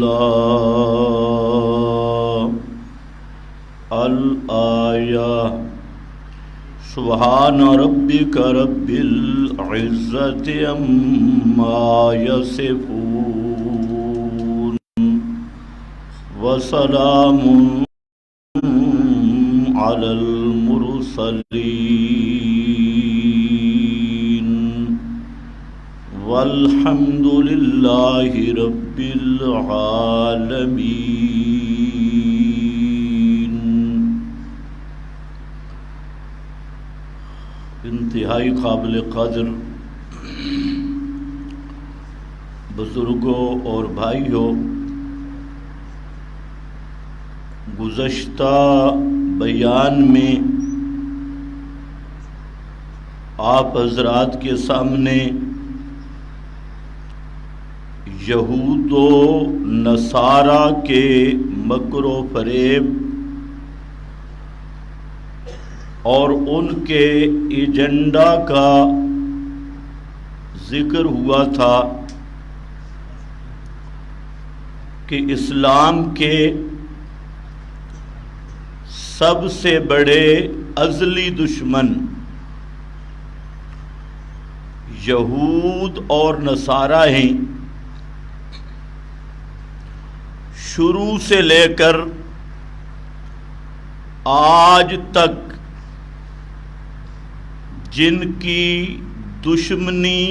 اللہ الآیہ سبحان ربک رب العزت عما یصفون وسلام علی المرسلین والحمد للہ رب العالمین۔ انتہائی قابل قدر بزرگوں اور بھائیوں، گزشتہ بیان میں آپ حضرات کے سامنے یہود و نصارہ کے مکر و فریب اور ان کے ایجنڈا کا ذکر ہوا تھا کہ اسلام کے سب سے بڑے ازلی دشمن یہود اور نصارہ ہیں۔ شروع سے لے کر آج تک جن کی دشمنی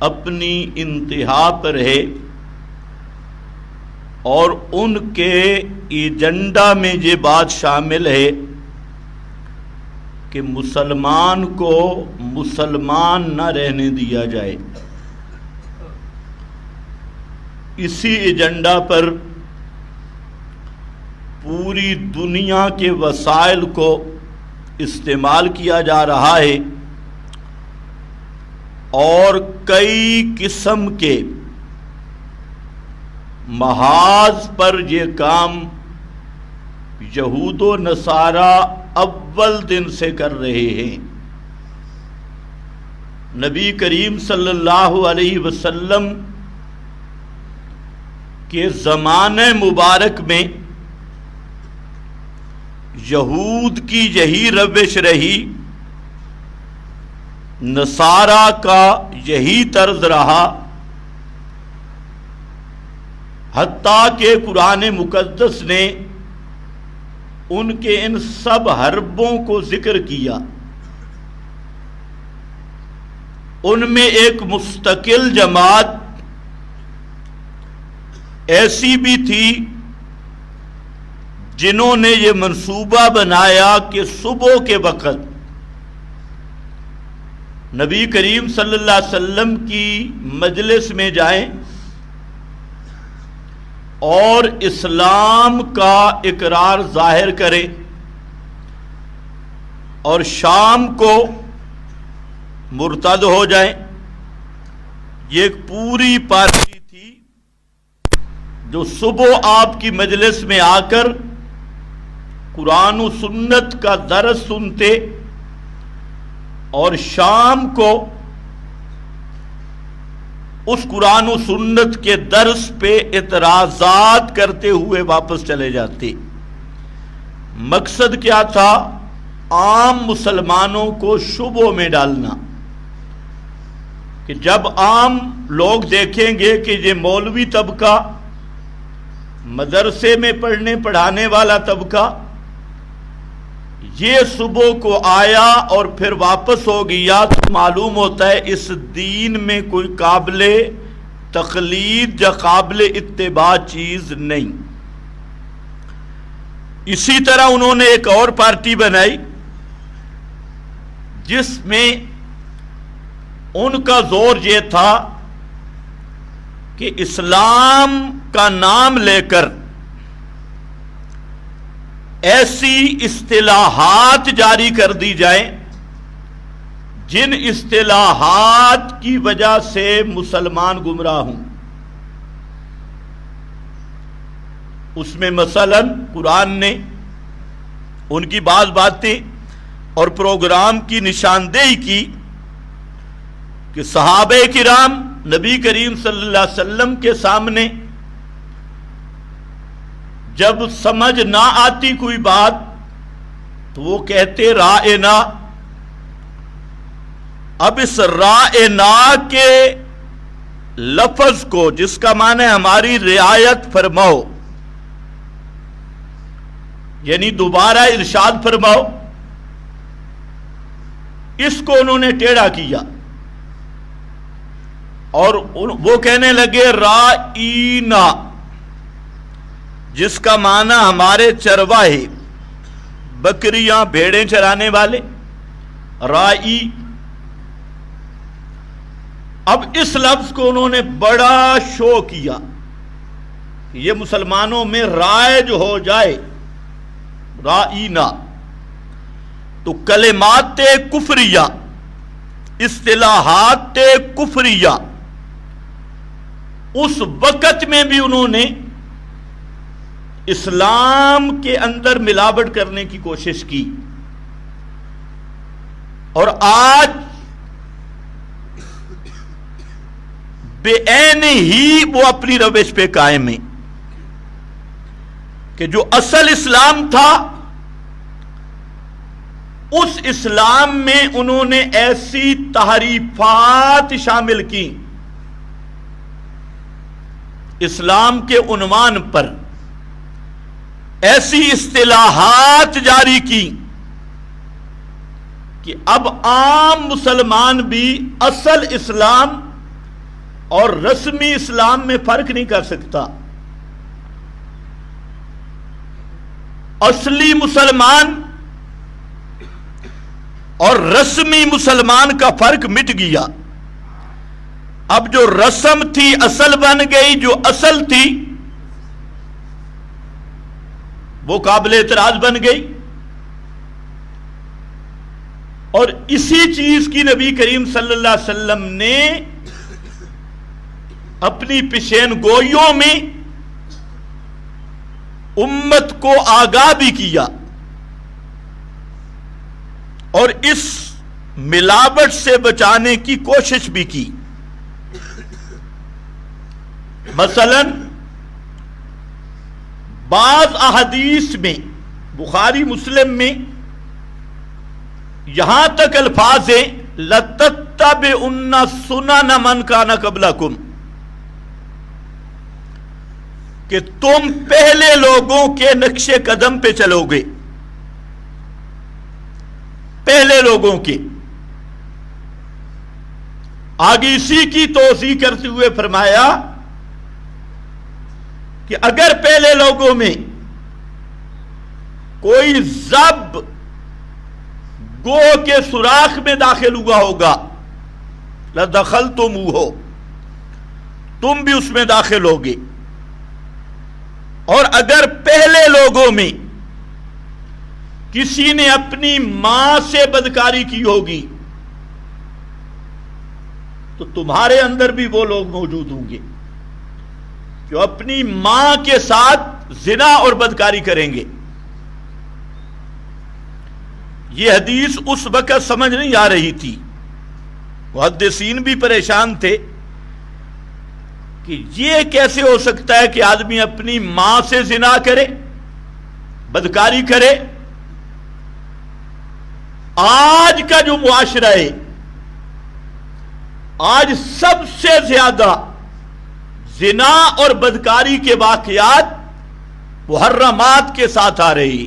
اپنی انتہا پر ہے اور ان کے ایجنڈا میں یہ بات شامل ہے کہ مسلمان کو مسلمان نہ رہنے دیا جائے، اسی ایجنڈا پر پوری دنیا کے وسائل کو استعمال کیا جا رہا ہے اور کئی قسم کے محاذ پر یہ کام یہود و نصارہ اول دن سے کر رہے ہیں۔ نبی کریم صلی اللہ علیہ وسلم کے زمانہ مبارک میں یہود کی یہی روش رہی، نصارہ کا یہی طرز رہا، حتیٰ کہ قرآن مقدس نے ان کے ان سب حربوں کو ذکر کیا۔ ان میں ایک مستقل جماعت ایسی بھی تھی جنہوں نے یہ منصوبہ بنایا کہ صبح کے وقت نبی کریم صلی اللہ علیہ وسلم کی مجلس میں جائیں اور اسلام کا اقرار ظاہر کریں اور شام کو مرتد ہو جائیں۔ یہ ایک پوری پارٹی تھی جو صبح آپ کی مجلس میں آ کر قرآن و سنت کا درس سنتے اور شام کو اس قرآن و سنت کے درس پہ اعتراضات کرتے ہوئے واپس چلے جاتے۔ مقصد کیا تھا؟ عام مسلمانوں کو شبہوں میں ڈالنا، کہ جب عام لوگ دیکھیں گے کہ یہ مولوی طبقہ، مدرسے میں پڑھانے والا طبقہ یہ صبح کو آیا اور پھر واپس ہو گیا، تو معلوم ہوتا ہے اس دین میں کوئی قابل تقلید یا قابل اتباع چیز نہیں۔ اسی طرح انہوں نے ایک اور پارٹی بنائی جس میں ان کا زور یہ تھا کہ اسلام کا نام لے کر ایسی اصطلاحات جاری کر دی جائیں جن اصطلاحات کی وجہ سے مسلمان گمراہ ہوں۔ اس میں مثلا قرآن نے ان کی بعض باتیں اور پروگرام کی نشاندہی کی کہ صحابہ کرام نبی کریم صلی اللہ علیہ وسلم کے سامنے جب سمجھ نہ آتی کوئی بات تو وہ کہتے رائنا. اب اس رائنا کے لفظ کو، جس کا معنی ہماری رعایت فرماؤ، یعنی دوبارہ ارشاد فرماؤ، اس کو انہوں نے ٹیڑھا کیا اور وہ کہنے لگے رائینا، جس کا معنی ہمارے چرواہے، بکریاں بھیڑیں چرانے والے، رائی. اب اس لفظ کو انہوں نے بڑا شو کیا کہ یہ مسلمانوں میں رائج ہو جائے، رائینا. تو کلمات کفریہ، اصطلاحات کفریہ، اس وقت میں بھی انہوں نے اسلام کے اندر ملاوٹ کرنے کی کوشش کی، اور آج بے عین ہی وہ اپنی روش پہ قائم ہیں کہ جو اصل اسلام تھا اس اسلام میں انہوں نے ایسی تحریفات شامل کی، اسلام کے عنوان پر ایسی اصطلاحات جاری کی کہ اب عام مسلمان بھی اصل اسلام اور رسمی اسلام میں فرق نہیں کر سکتا. اصلی مسلمان اور رسمی مسلمان کا فرق مٹ گیا. اب جو رسم تھی اصل بن گئی، جو اصل تھی وہ قابل اعتراض بن گئی. اور اسی چیز کی نبی کریم صلی اللہ علیہ وسلم نے اپنی پیشین گوئیوں میں امت کو آگاہ بھی کیا اور اس ملاوٹ سے بچانے کی کوشش بھی کی. مثلا بعض احادیث میں، بخاری مسلم میں یہاں تک الفاظ ہیں لَتَتَّبِعُنَّ سُنَنَ مَنْ كَانَ قَبْلَكُمْ، کہ تم پہلے لوگوں کے نقش قدم پہ چلو گے، پہلے لوگوں کے. آگے اسی کی توضیح کرتے ہوئے فرمایا کہ اگر پہلے لوگوں میں کوئی ضب گو کے سوراخ میں داخل ہوا ہوگا لَدَخَلْتُمُوهُ، تم بھی اس میں داخل ہوگے. اور اگر پہلے لوگوں میں کسی نے اپنی ماں سے بدکاری کی ہوگی تو تمہارے اندر بھی وہ لوگ موجود ہوں گے جو اپنی ماں کے ساتھ زنا اور بدکاری کریں گے. یہ حدیث اس وقت سمجھ نہیں آ رہی تھی، محدثین بھی پریشان تھے کہ یہ کیسے ہو سکتا ہے کہ آدمی اپنی ماں سے زنا کرے، بدکاری کرے. آج کا جو معاشرہ ہے، آج سب سے زیادہ زنا اور بدکاری کے واقعات محرمات کے ساتھ آ رہی،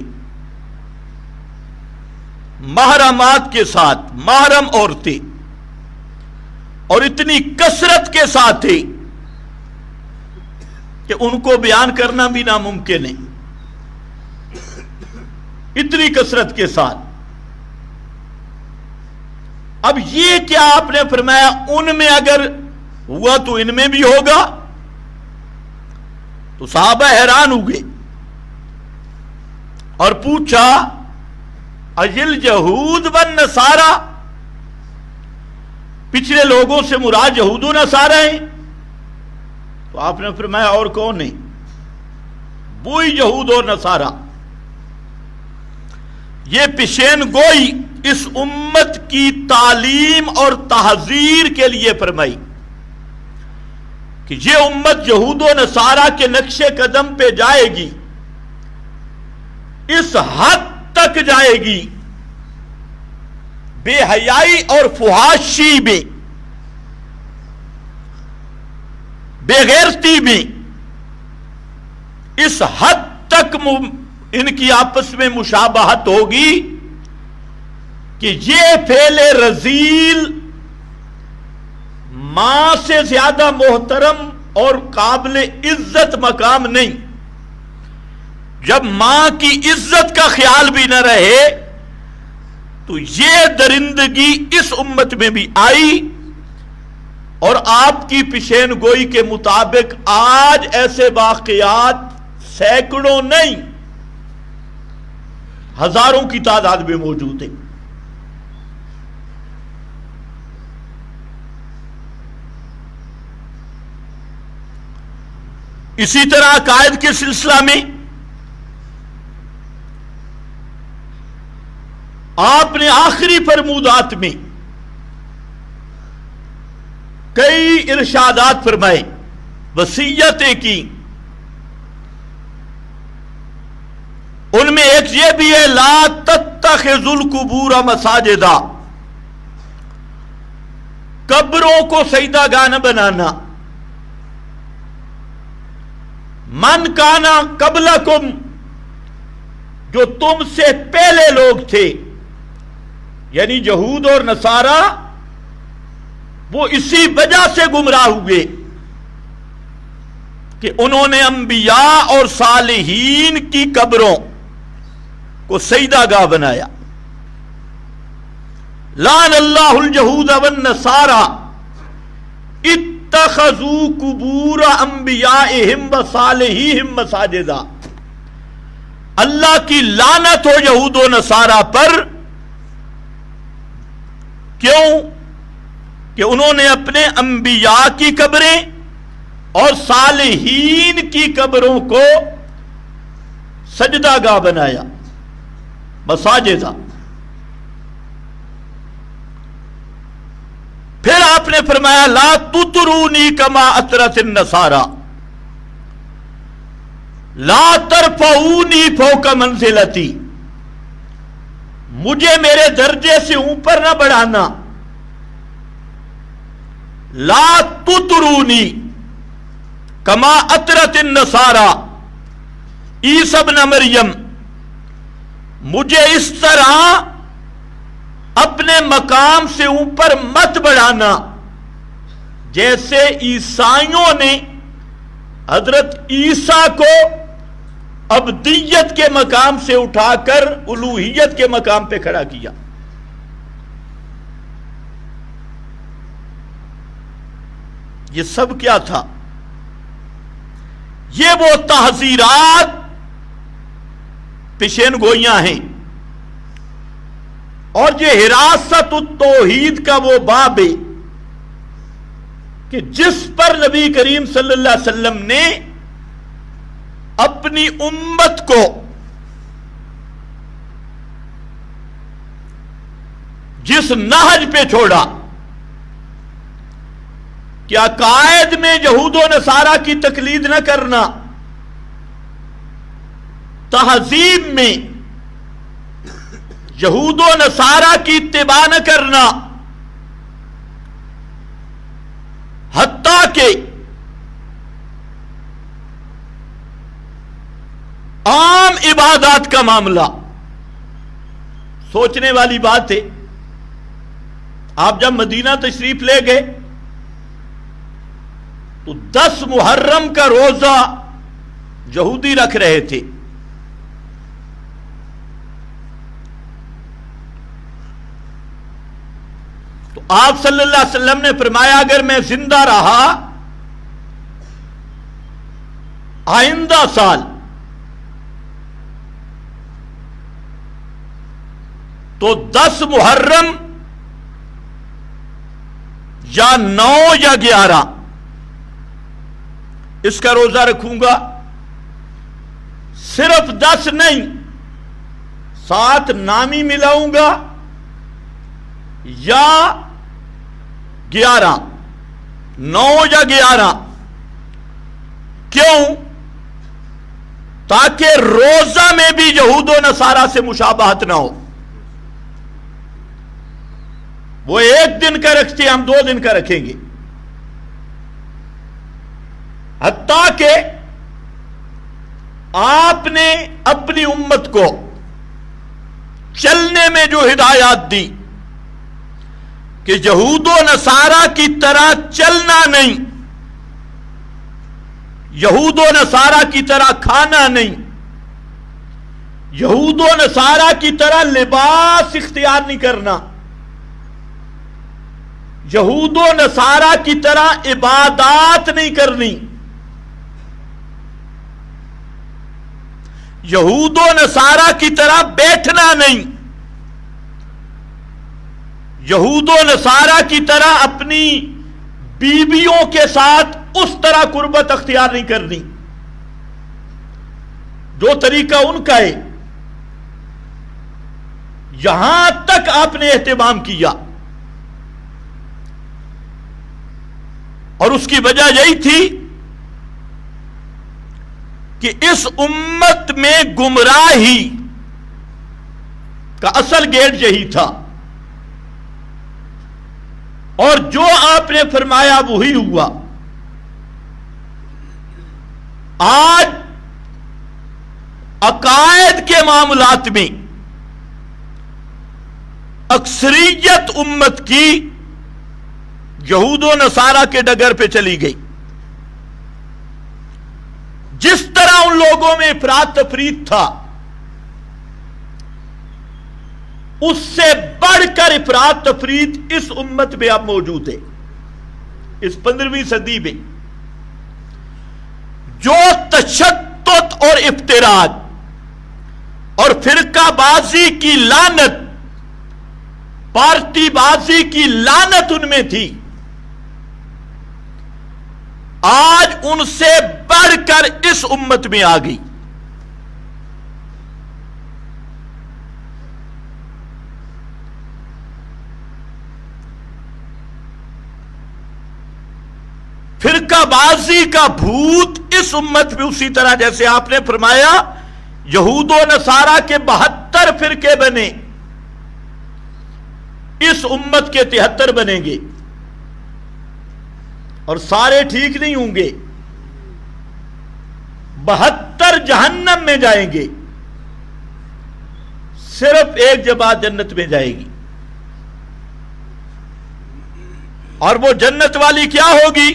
محرمات کے ساتھ، محرم عورتیں، اور اتنی کثرت کے ساتھ ہے کہ ان کو بیان کرنا بھی ناممکن ہے، اتنی کثرت کے ساتھ. اب یہ کیا آپ نے فرمایا ان میں اگر ہوا تو ان میں بھی ہوگا؟ تو صحابہ حیران ہوئے اور پوچھا اجل یہود والنصارى، پچھلے لوگوں سے مراد یہود و نصارہ ہیں؟ تو آپ نے فرمایا اور کون ہیں؟ وہی یہود اور نصارہ. یہ پیشین گوئی اس امت کی تعلیم اور تحذیر کے لیے فرمائی کہ یہ امت یہود و نصارہ کے نقش قدم پہ جائے گی اس حد تک جائے گی، بے حیائی اور فحاشی میں، بے غیرتی میں اس حد تک ان کی آپس میں مشابہت ہوگی کہ یہ فعل رذیل ماں سے زیادہ محترم اور قابل عزت مقام نہیں۔ جب ماں کی عزت کا خیال بھی نہ رہے تو یہ درندگی اس امت میں بھی آئی، اور آپ کی پیشین گوئی کے مطابق آج ایسے واقعات سینکڑوں نہیں، ہزاروں کی تعداد میں موجود ہیں۔ اسی طرح عقائد کے سلسلہ میں آپ نے آخری فرمودات میں کئی ارشادات فرمائے، وصیتیں کی۔ ان میں ایک یہ بھی ہے، لا تتخذوا القبور مساجدا، قبروں کو سجدہ گاہ نہ بنانا۔ من کانا قبلکم، جو تم سے پہلے لوگ تھے، یعنی یہود اور نصارہ، وہ اسی وجہ سے گمراہ ہوئے کہ انہوں نے انبیاء اور صالحین کی قبروں کو سجدہ گاہ بنایا۔ لعن اللہ اليہود والنصارى اتخذوا قبور انبیائہم وصالحیہم مساجدا۔ اللہ کی لعنت ہو یہود و نصارہ پر، کیوں کہ انہوں نے اپنے انبیاء کی قبریں اور صالحین کی قبروں کو سجدہ گاہ بنایا، مساجدہ۔ پھر آپ نے فرمایا لا تطرونی کما اطرت النصارى، لا ترفعونی فوق منزلتی، مجھے میرے درجے سے اوپر نہ بڑھانا۔ لا تطرونی کما اطرت النصارى، عیسی ابن مریم، مجھے اس طرح اپنے مقام سے اوپر مت بڑھانا جیسے عیسائیوں نے حضرت عیسیٰ کو ابدیت کے مقام سے اٹھا کر الوہیت کے مقام پہ کھڑا کیا۔ یہ سب کیا تھا؟ یہ وہ تحذیرات پیشین گوئیاں ہیں، اور یہ حراست التوحید کا وہ باب ہے کہ جس پر نبی کریم صلی اللہ علیہ وسلم نے اپنی امت کو جس نہج پہ چھوڑا کہ عقائد میں یہود و نصارہ کی تقلید نہ کرنا، تہذیب میں یہود و نصارہ کی اتباع نہ کرنا، حتیٰ کہ عام عبادات کا معاملہ۔ سوچنے والی بات ہے، آپ جب مدینہ تشریف لے گئے تو 10 محرم کا روزہ یہودی رکھ رہے تھے، تو آپ صلی اللہ علیہ وسلم نے فرمایا اگر میں زندہ رہا آئندہ سال تو 10 محرم یا 9 یا 11 اس کا روزہ رکھوں گا۔ صرف 10 نہیں، ساتھ نامی ملاؤں گا یا 11، 9 یا 11۔ کیوں؟ تاکہ روزہ میں بھی یہود و نصارہ سے مشابہت نہ ہو. وہ 1 دن کا رکھتے ہم 2 دن کا رکھیں گے. حتیٰ کہ آپ نے اپنی امت کو چلنے میں جو ہدایات دی کہ یہود و نصارہ کی طرح چلنا نہیں، یہود و نصارہ کی طرح کھانا نہیں، یہود و نصارہ کی طرح لباس اختیار نہیں کرنا، یہود و نصارہ کی طرح عبادات نہیں کرنی، یہود و نصارہ کی طرح بیٹھنا نہیں، یہود و نصارہ کی طرح اپنی بیویوں کے ساتھ اس طرح قربت اختیار نہیں کرنی جو طریقہ ان کا ہے. یہاں تک آپ نے اہتمام کیا، اور اس کی وجہ یہی تھی کہ اس امت میں گمراہی کا اصل گیٹ یہی تھا، اور جو آپ نے فرمایا وہی ہوا. آج عقائد کے معاملات میں اکثریت امت کی یہود و نصارہ کے ڈگر پہ چلی گئی. جس طرح ان لوگوں میں افراط تفریط تھا، اس سے بڑھ کر افراط تفریط اس امت میں اب موجود ہے. اس 15ویں صدی میں جو تشدد اور افتراق اور فرقہ بازی کی لعنت، پارٹی بازی کی لعنت ان میں تھی، آج ان سے بڑھ کر اس امت میں آ گئی. فرقہ بازی کا بھوت اس امت میں اسی طرح جیسے آپ نے فرمایا یہود و نصارہ کے 72 فرقے بنے، اس امت کے 73 بنیں گے، اور سارے ٹھیک نہیں ہوں گے. 72 جہنم میں جائیں گے، صرف ایک جماعت جنت میں جائے گی. اور وہ جنت والی کیا ہوگی؟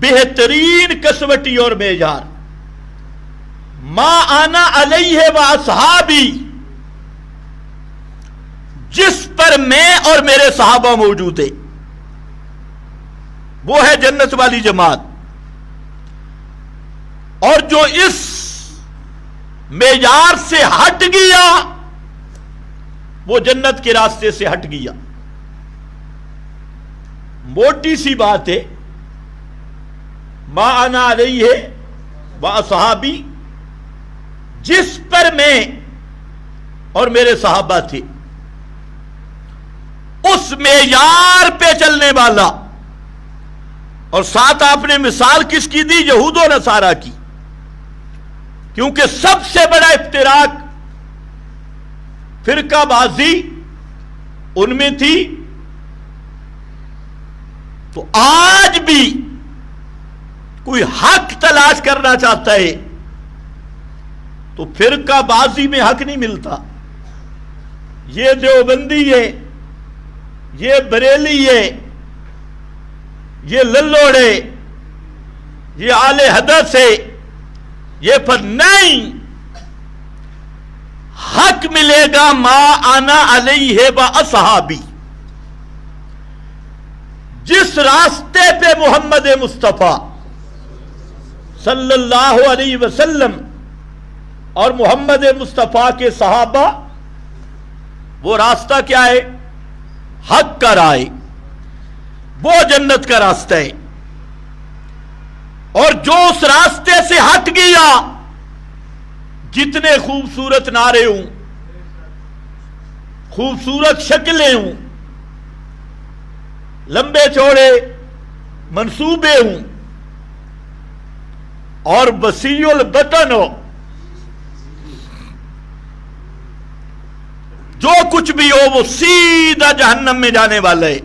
بہترین کسوٹی اور معیار، ما انا علیہ واصحابی، جس پر میں اور میرے صحابہ موجود ہیں، وہ ہے جنت والی جماعت. اور جو اس معیار سے ہٹ گیا وہ جنت کے راستے سے ہٹ گیا. موٹی سی بات ہے، ما انا علیہ واصحابی، جس پر میں اور میرے صحابہ تھے، اس معیار پہ چلنے والا. اور ساتھ آپ نے مثال کس کی دی؟ یہود و نصارہ کی، کیونکہ سب سے بڑا افتراق فرقہ بازی ان میں تھی. تو آج بھی کوئی حق تلاش کرنا چاہتا ہے تو فرقہ بازی میں حق نہیں ملتا. یہ دیوبندی ہے، یہ بریلی ہے، یہ للوڑ ہے، یہ اہل حدیث ہے، یہ پر نہیں. حق ملے گا ما انا علیہ واصحابی، جس راستے پہ محمد مصطفیٰ صلی اللہ علیہ وسلم اور محمد مصطفیٰ کے صحابہ، وہ راستہ کیا ہے؟ حق کا رائے، وہ جنت کا راستہ ہے. اور جو اس راستے سے ہٹ گیا، جتنے خوبصورت نعرے ہوں، خوبصورت شکلیں ہوں، لمبے چوڑے منصوبے ہوں اور وسیع البطن ہو، جو کچھ بھی ہو وہ سیدھا جہنم میں جانے والا ہے،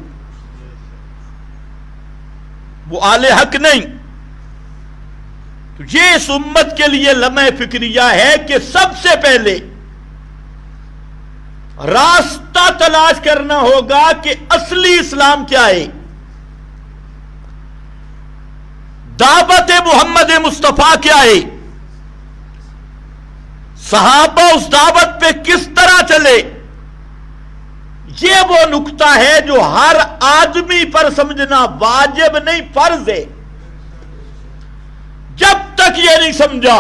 وہ آل حق نہیں۔ تو یہ اس امت کے لیے لمحہ فکریہ ہے کہ سب سے پہلے راستہ تلاش کرنا ہوگا کہ اصلی اسلام کیا ہے، دعوت محمد مصطفیٰ کیا ہے، صحابہ اس دعوت پہ کس طرح چلے۔ یہ وہ نقطہ ہے جو ہر آدمی پر سمجھنا واجب نہیں، فرض ہے۔ جب تک یہ نہیں سمجھا،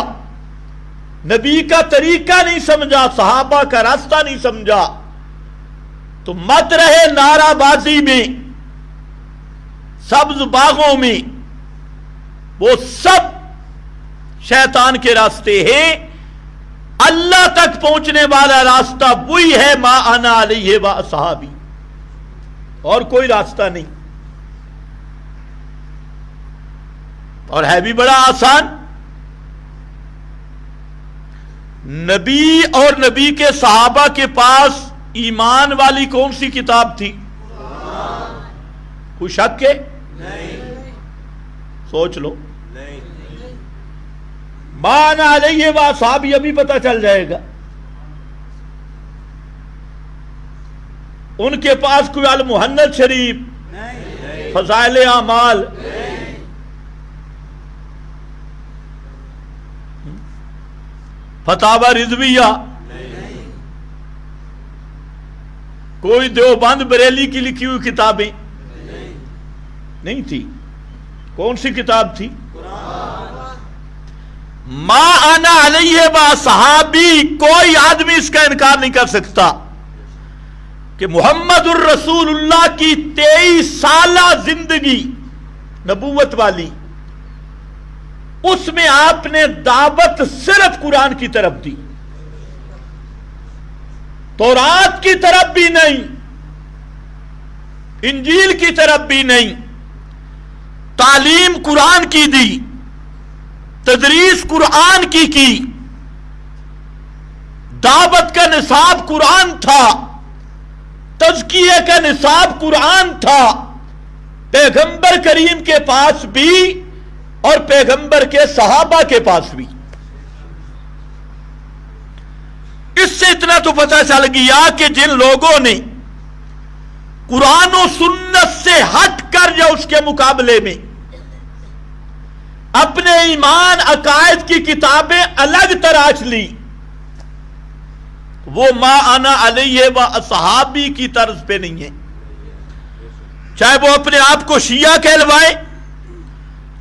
نبی کا طریقہ نہیں سمجھا، صحابہ کا راستہ نہیں سمجھا، تو مت رہے نعرہ بازی میں، سبز باغوں میں۔ وہ سب شیطان کے راستے ہیں، اللہ تک پہنچنے والا راستہ وہی ہے ما انا علیہ و اصحابی، اور کوئی راستہ نہیں۔ اور ہے بھی بڑا آسان۔ نبی اور نبی کے صحابہ کے پاس ایمان والی کون سی کتاب تھی؟ کوئی شک ہے؟ سوچ لو۔ ما انا علیہ و اصحابی ابھی پتہ چل جائے گا۔ ان کے پاس کوئی المحنت شریف، فضائل اعمال، فتاوی رضویہ، کوئی دیوبند بریلی کی لکھی ہوئی کتابیں نہیں تھی۔ کون سی کتاب تھی؟ ما انا علیہ و اصحابی۔ کوئی آدمی اس کا انکار نہیں کر سکتا کہ محمد الرسول اللہ کی 23 سالہ زندگی نبوت والی، اس میں آپ نے دعوت صرف قرآن کی طرف دی، تورات کی طرف بھی نہیں، انجیل کی طرف بھی نہیں، تعلیم قرآن کی دی، تدریس قرآن کی، دعوت کا نصاب قرآن تھا، تزکیے کا نصاب قرآن تھا، پیغمبر کریم کے پاس بھی اور پیغمبر کے صحابہ کے پاس بھی۔ اس سے اتنا تو پتہ چل گیا کہ جن لوگوں نے قرآن و سنت سے ہٹ کر یا اس کے مقابلے میں اپنے ایمان عقائد کی کتابیں الگ تراش لی، وہ ما انا علیہ و اصحابی کی طرز پہ نہیں ہے۔ چاہے وہ اپنے آپ کو شیعہ کہلوائیں،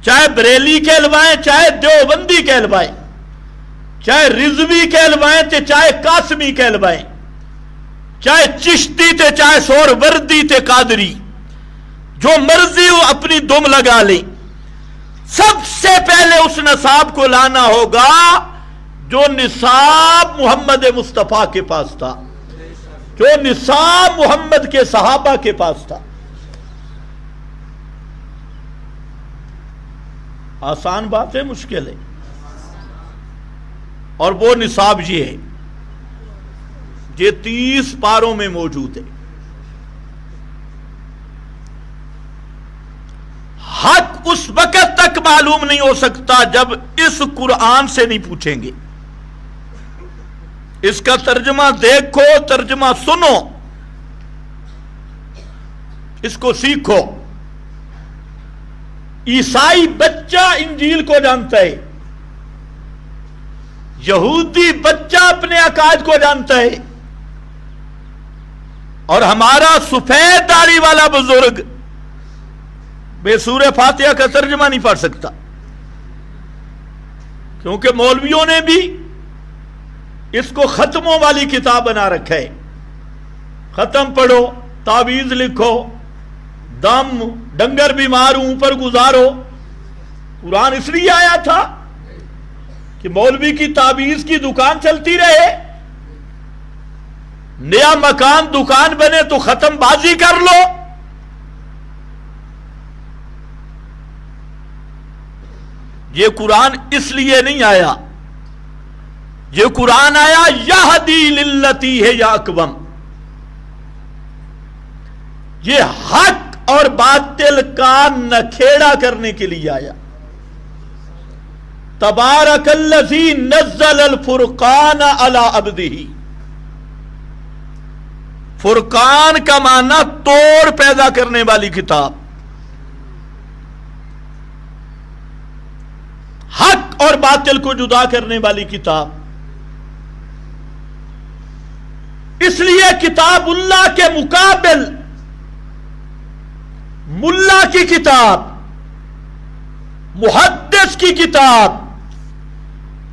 چاہے بریلی کہلوائیں، چاہے دیوبندی کہلوائیں، چاہے رضوی کہلوائیں تے چاہے قاسمی کہلوائیں، چاہے چشتی تے چاہے سہروردی تے قادری، جو مرضی وہ اپنی دم لگا لیں، سب سے پہلے اس نصاب کو لانا ہوگا جو نصاب محمد مصطفیٰ کے پاس تھا، جو نصاب محمد کے صحابہ کے پاس تھا۔ آسان بات ہے، مشکل ہے؟ اور وہ نصاب یہ ہے، یہ 30 پاروں میں موجود ہے۔ حق اس وقت تک معلوم نہیں ہو سکتا جب اس قرآن سے نہیں پوچھیں گے۔ اس کا ترجمہ دیکھو، ترجمہ سنو، اس کو سیکھو۔ عیسائی بچہ انجیل کو جانتا ہے، یہودی بچہ اپنے عقائد کو جانتا ہے، اور ہمارا سفید داڑھی والا بزرگ بے سورہ فاتحہ کا ترجمہ نہیں پڑھ سکتا، کیونکہ مولویوں نے بھی اس کو ختموں والی کتاب بنا رکھا ہے۔ ختم پڑھو، تعویذ لکھو، دم ڈنگر بیمار اوپر گزارو۔ قرآن اس لیے آیا تھا کہ مولوی کی تعویذ کی دکان چلتی رہے، نیا مکان دکان بنے تو ختم بازی کر لو۔ یہ قرآن اس لیے نہیں آیا، یہ قرآن آیا یہدی للتی ہے یا اقوم، یہ حق اور باطل کا نکھیڑا کرنے کے لیے آیا۔ تبارک الذی نزل الفرقان علی عبدہ، فرقان کا معنی توڑ پیدا کرنے والی کتاب، حق اور باطل کو جدا کرنے والی کتاب۔ اس لیے کتاب اللہ کے مقابل ملا کی کتاب، محدث کی کتاب،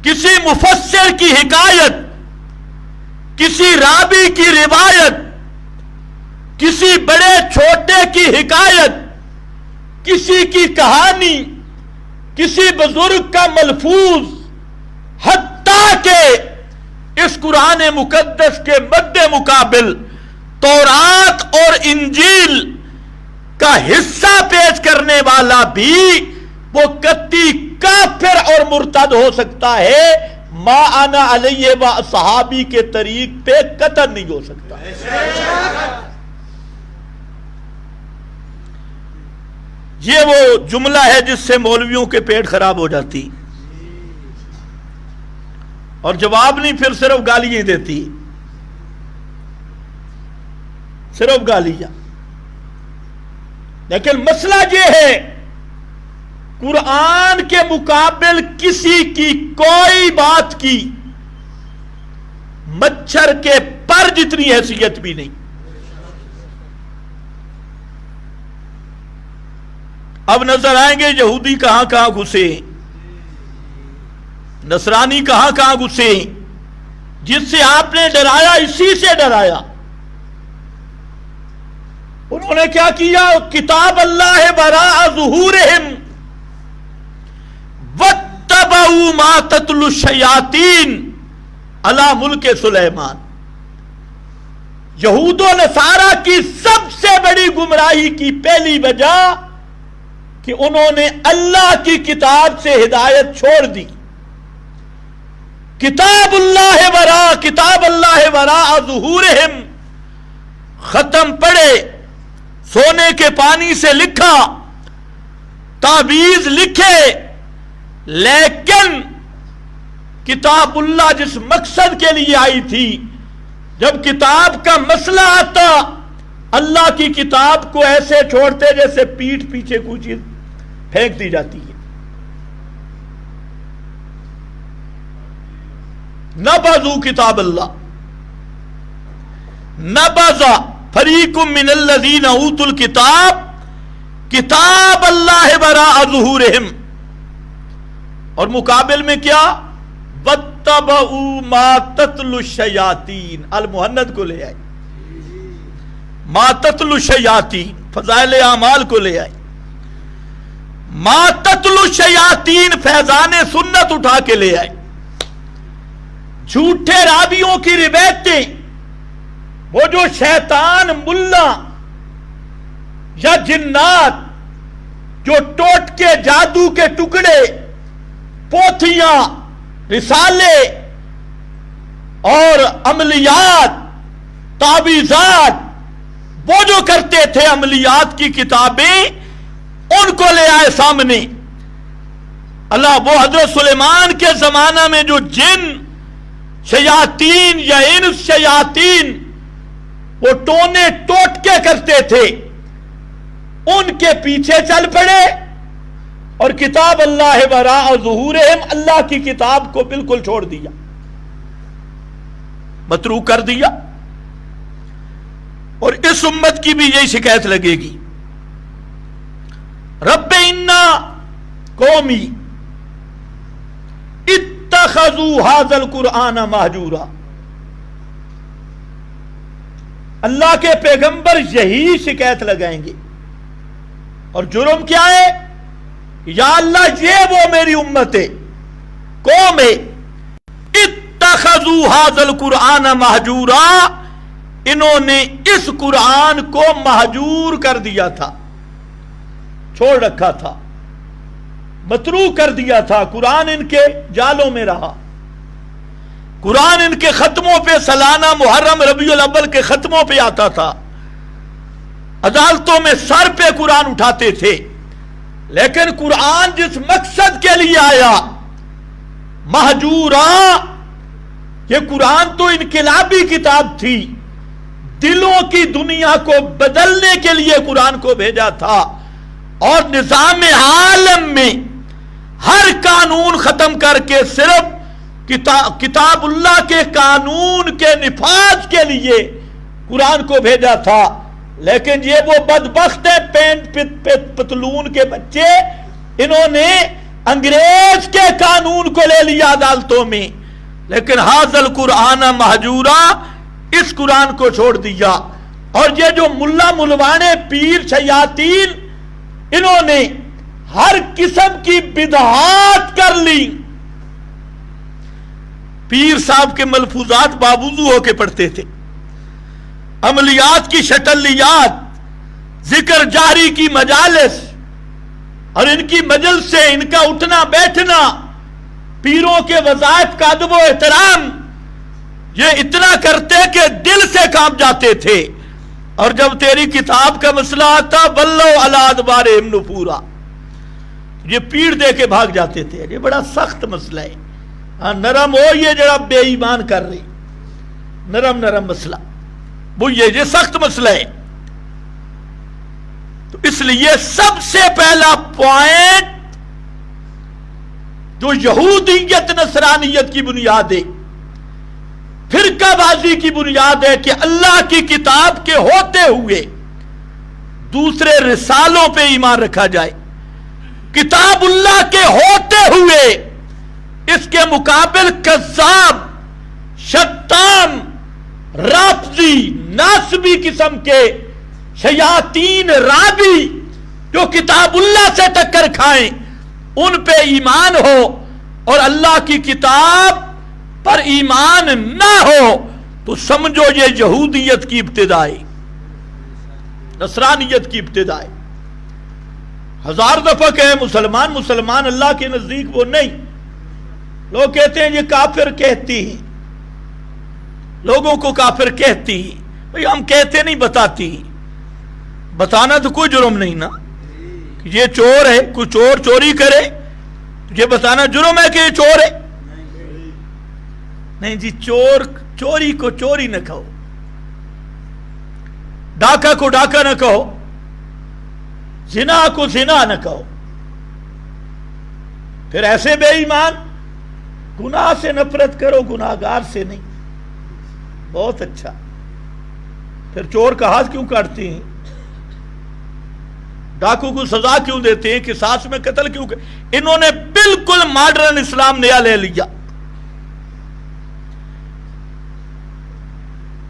کسی مفسر کی حکایت، کسی راوی کی روایت، کسی بڑے چھوٹے کی حکایت، کسی کی کہانی، کسی بزرگ کا ملفوظ، حتیٰ کہ اس قرآن مقدس کے مد مقابل تورات اور انجیل کا حصہ پیش کرنے والا بھی وہ قطعی کافر اور مرتد ہو سکتا ہے، ما انا علیہ و صحابی کے طریق پہ قطعا نہیں ہو سکتا۔ یہ وہ جملہ ہے جس سے مولویوں کے پیٹ خراب ہو جاتی اور جواب نہیں، پھر صرف گالیاں دیتی، صرف گالیاں۔ لیکن مسئلہ یہ ہے قرآن کے مقابل کسی کی کوئی بات کی مچھر کے پر جتنی حیثیت بھی نہیں۔ اب نظر آئیں گے یہودی کہاں کہاں گھسے، نصرانی کہاں کہاں گھسے، جس سے آپ نے ڈرایا اسی سے ڈرایا۔ انہوں نے کیا کیا؟ کتاب اللہ وراء ظہورہم واتبعوا ما تتلو الشیاطین علی ملک سلیمان۔ یہود و نصارہ کی سب سے بڑی گمراہی کی پہلی وجہ کہ انہوں نے اللہ کی کتاب سے ہدایت چھوڑ دی۔ کتاب اللہ وراء ظہورہم، ختم پڑھے، سونے کے پانی سے لکھا، تعویذ لکھے، لیکن کتاب اللہ جس مقصد کے لیے آئی تھی، جب کتاب کا مسئلہ آتا اللہ کی کتاب کو ایسے چھوڑتے جیسے پیٹھ پیچھے کوئی چیز پھینک دی جاتی ہے۔ نبذوا کتاب اللہ، نبذ فریق من الذین اوتوا الکتاب کتاب اللہ وراء ظہورہم، اور مقابل میں کیا؟ واتبعوا ما تتلو الشیاطین، المہند کو لے آئے، ما تتلو الشیاطین فضائل اعمال کو لے آئے، ما تتلو الشیاطین فیضان سنت اٹھا کے لے آئے، جھوٹے راویوں کی روایتیں، وہ جو شیطان ملا یا جنات جو ٹوٹ کے جادو کے ٹکڑے، پوتھیاں، رسالے اور عملیات، تعویذات، وہ جو کرتے تھے عملیات کی کتابیں، ان کو لے آئے سامنے۔ اللہ وہ حضرت سلیمان کے زمانہ میں جو جن شیاطین یا انس شیاطین وہ ٹونے ٹوٹ کے کرتے تھے، ان کے پیچھے چل پڑے اور کتاب اللہ وراء ظہورہم، اللہ کی کتاب کو بالکل چھوڑ دیا، متروک کر دیا۔ اور اس امت کی بھی یہی شکایت لگے گی، رب انا قومی اتخذوا ھذا القرآن مہجورا۔ اللہ کے پیغمبر یہی شکایت لگائیں گے، اور جرم کیا ہے؟ یا اللہ یہ وہ میری امت ہے، قوم ہے، اتخذوا ھذا القرآن مہجورا، انہوں نے اس قرآن کو مہجور کر دیا تھا، چھوڑ رکھا تھا۔ متروک کر دیا تھا، قرآن ان کے جالوں میں رہا، قرآن ان کے ختموں پہ سالانہ محرم ربیع الاول کے ختموں پہ آتا تھا، عدالتوں میں سر پہ قرآن اٹھاتے تھے، لیکن قرآن جس مقصد کے لیے آیا مہجورا، یہ قرآن تو انقلابی کتاب تھی، دلوں کی دنیا کو بدلنے کے لیے قرآن کو بھیجا تھا، اور نظام عالم میں ہر قانون ختم کر کے صرف کتاب اللہ کے قانون کے نفاذ کے لیے قرآن کو بھیجا تھا۔ لیکن یہ وہ بدبخت ہے پینٹ پتلون کے بچے، انہوں نے انگریز کے قانون کو لے لیا عدالتوں میں، لیکن حاضل قرآن مہجورا، اس قرآن کو چھوڑ دیا۔ اور یہ جو ملا ملوانے پیر شیاطین، انہوں نے ہر قسم کی بدعات کر لی۔ پیر صاحب کے ملفوظات بابوزو ہو کے پڑھتے تھے، عملیات کی شٹلیات، ذکر جاری کی مجالس، اور ان کی مجلس سے ان کا اٹھنا بیٹھنا، پیروں کے وظائف کا ادب و احترام، یہ اتنا کرتے کہ دل سے کانپ جاتے تھے۔ اور جب تیری کتاب کا مسئلہ آتا بلو علی ادبارہم نفورا، یہ پیڑ دے کے بھاگ جاتے تھے۔ یہ بڑا سخت مسئلہ ہے، ہاں نرم ہو یہ جڑا بے ایمان کر رہی، نرم مسئلہ وہ یہ سخت مسئلہ ہے۔ تو اس لیے سب سے پہلا پوائنٹ جو یہودیت نصرانیت کی بنیاد ہے، فرقہ بازی کی بنیاد ہے کہ اللہ کی کتاب کے ہوتے ہوئے دوسرے رسالوں پہ ایمان رکھا جائے، کتاب اللہ کے ہوتے ہوئے اس کے مقابل کذاب، شتام، رافضی، ناسبی قسم کے شیاطین رابی جو کتاب اللہ سے ٹکر کھائیں ان پہ ایمان ہو، اور اللہ کی کتاب پر ایمان نہ ہو تو سمجھو یہ یہودیت کی ابتدا ہے، نصرانیت کی ابتدا ہے۔ ہزار دفعہ کہے مسلمان اللہ کے نزدیک وہ نہیں۔ لوگ کہتے ہیں یہ کافر کہتی ہیں، لوگوں کو کافر کہتی ہیں، بھئی ہم کہتے نہیں، بتاتی ہیں۔ بتانا تو کوئی جرم نہیں نا، یہ چور ہے، کوئی چور چوری کرے یہ بتانا جرم ہے کہ یہ چور ہے؟ نہیں جی، چوری کو چوری نہ کہو، ڈاکہ کو ڈاکہ نہ کہو، زنا کو زنا نہ کہو، پھر ایسے بے ایمان گناہ سے نفرت کرو، گناہگار سے نہیں۔ بہت اچھا، پھر چور کا ہاتھ کیوں کاٹتے ہیں؟ ڈاکو کو سزا کیوں دیتے ہیں؟ قصاص میں قتل کیوں؟ انہوں نے بالکل ماڈرن اسلام نیا لے لیا،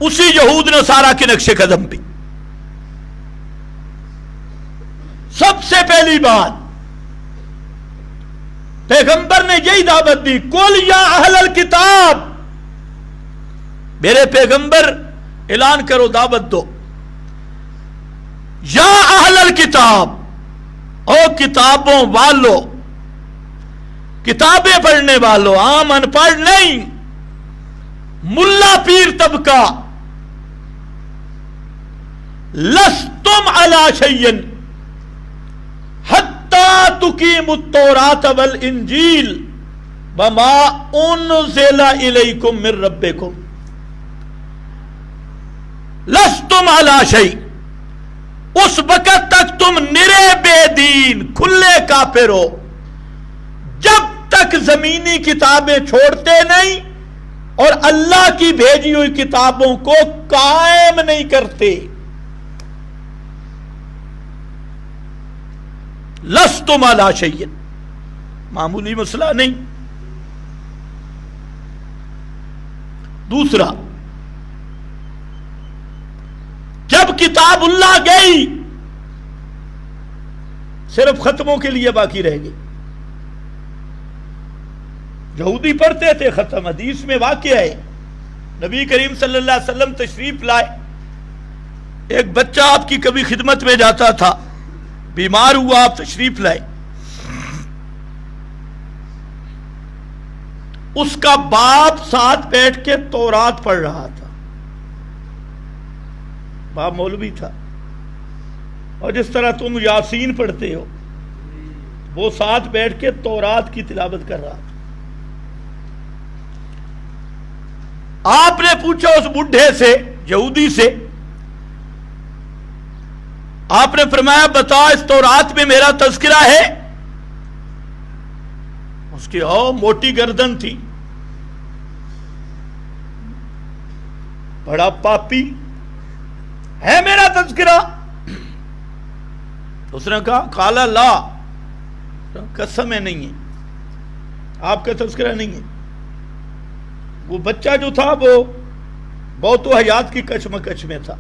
اسی یہود نصارہ کے نقش قدم پہ۔ سب سے پہلی بات پیغمبر نے یہی دعوت دی، قل یا اہل الکتاب، میرے پیغمبر اعلان کرو، دعوت دو، یا اہل الکتاب، او کتابوں والو، کتابیں پڑھنے والو، عام ان پڑھ نہیں، ملا پیر طبقہ، لستم علی شیء حتی تقیموا التوراۃ والانجیل وما انزل الیکم من ربکم، لستم علی شیء، اس وقت تک تم نرے بے دین، کھلے کافر ہو، جب تک زمینی کتابیں چھوڑتے نہیں اور اللہ کی بھیجی ہوئی کتابوں کو قائم نہیں کرتے۔ لستم علی شیء، معمولی مسئلہ نہیں۔ دوسرا، جب کتاب اللہ گئی صرف ختموں کے لیے باقی رہ گئی۔ یہودی پڑھتے تھے ختم، حدیث میں واقعہ ہے، نبی کریم صلی اللہ علیہ وسلم تشریف لائے، ایک بچہ آپ کی کبھی خدمت میں جاتا تھا، بیمار ہوا، آپ تشریف لائے، اس کا باپ ساتھ بیٹھ کے تورات پڑھ رہا تھا. باپ مولوی تھا، اور جس طرح تم یاسین پڑھتے ہو وہ ساتھ بیٹھ کے تورات کی تلاوت کر رہا تھا. آپ نے پوچھا اس بڈھے سے، یہودی سے، آپ نے فرمایا بتا اس تورات میں میرا تذکرہ ہے؟ اس کی موٹی گردن تھی، بڑا پاپی، ہے میرا تذکرہ؟ اس نے کہا قال لا، قسم ہے نہیں ہے، آپ کا تذکرہ نہیں ہے. وہ بچہ جو تھا وہ بہت و حیات کی کشمکش میں تھا.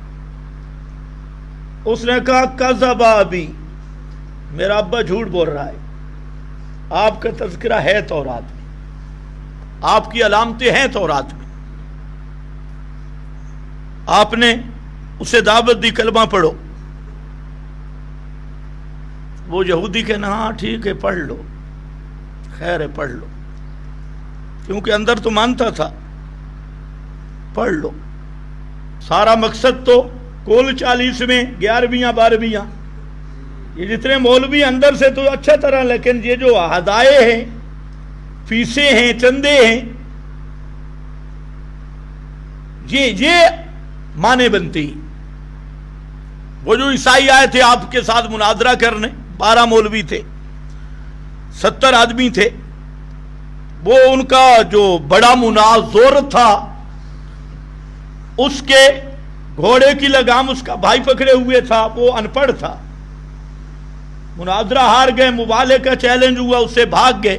اس نے کہا کذب ابی، میرا ابا جھوٹ بول رہا ہے، آپ کا تذکرہ ہے تورات میں، آپ کی علامتیں ہیں تورات میں. آپ نے اسے دعوت دی کلمہ پڑھو. وہ یہودی کہنا ہاں ٹھیک ہے پڑھ لو، خیر ہے پڑھ لو، کیونکہ اندر تو مانتا تھا. پڑھ لو. سارا مقصد تو کل 40 میں 11ویں 12ویں، یہ جتنے مولوی اندر سے تو اچھا طرح، لیکن یہ جو ہدایے ہیں، فیسیں ہیں، چندے ہیں، یہ مانے بنتی. وہ جو عیسائی آئے تھے آپ کے ساتھ مناظرہ کرنے، 12 مولوی تھے، 70 آدمی تھے. وہ ان کا جو بڑا مناظر تھا، اس کے گھوڑے کی لگام اس کا بھائی پکڑے ہوئے تھا، وہ ان پڑھ تھا. مناظرہ ہار گئے، مبالغے کا چیلنج ہوا، اس سے بھاگ گئے.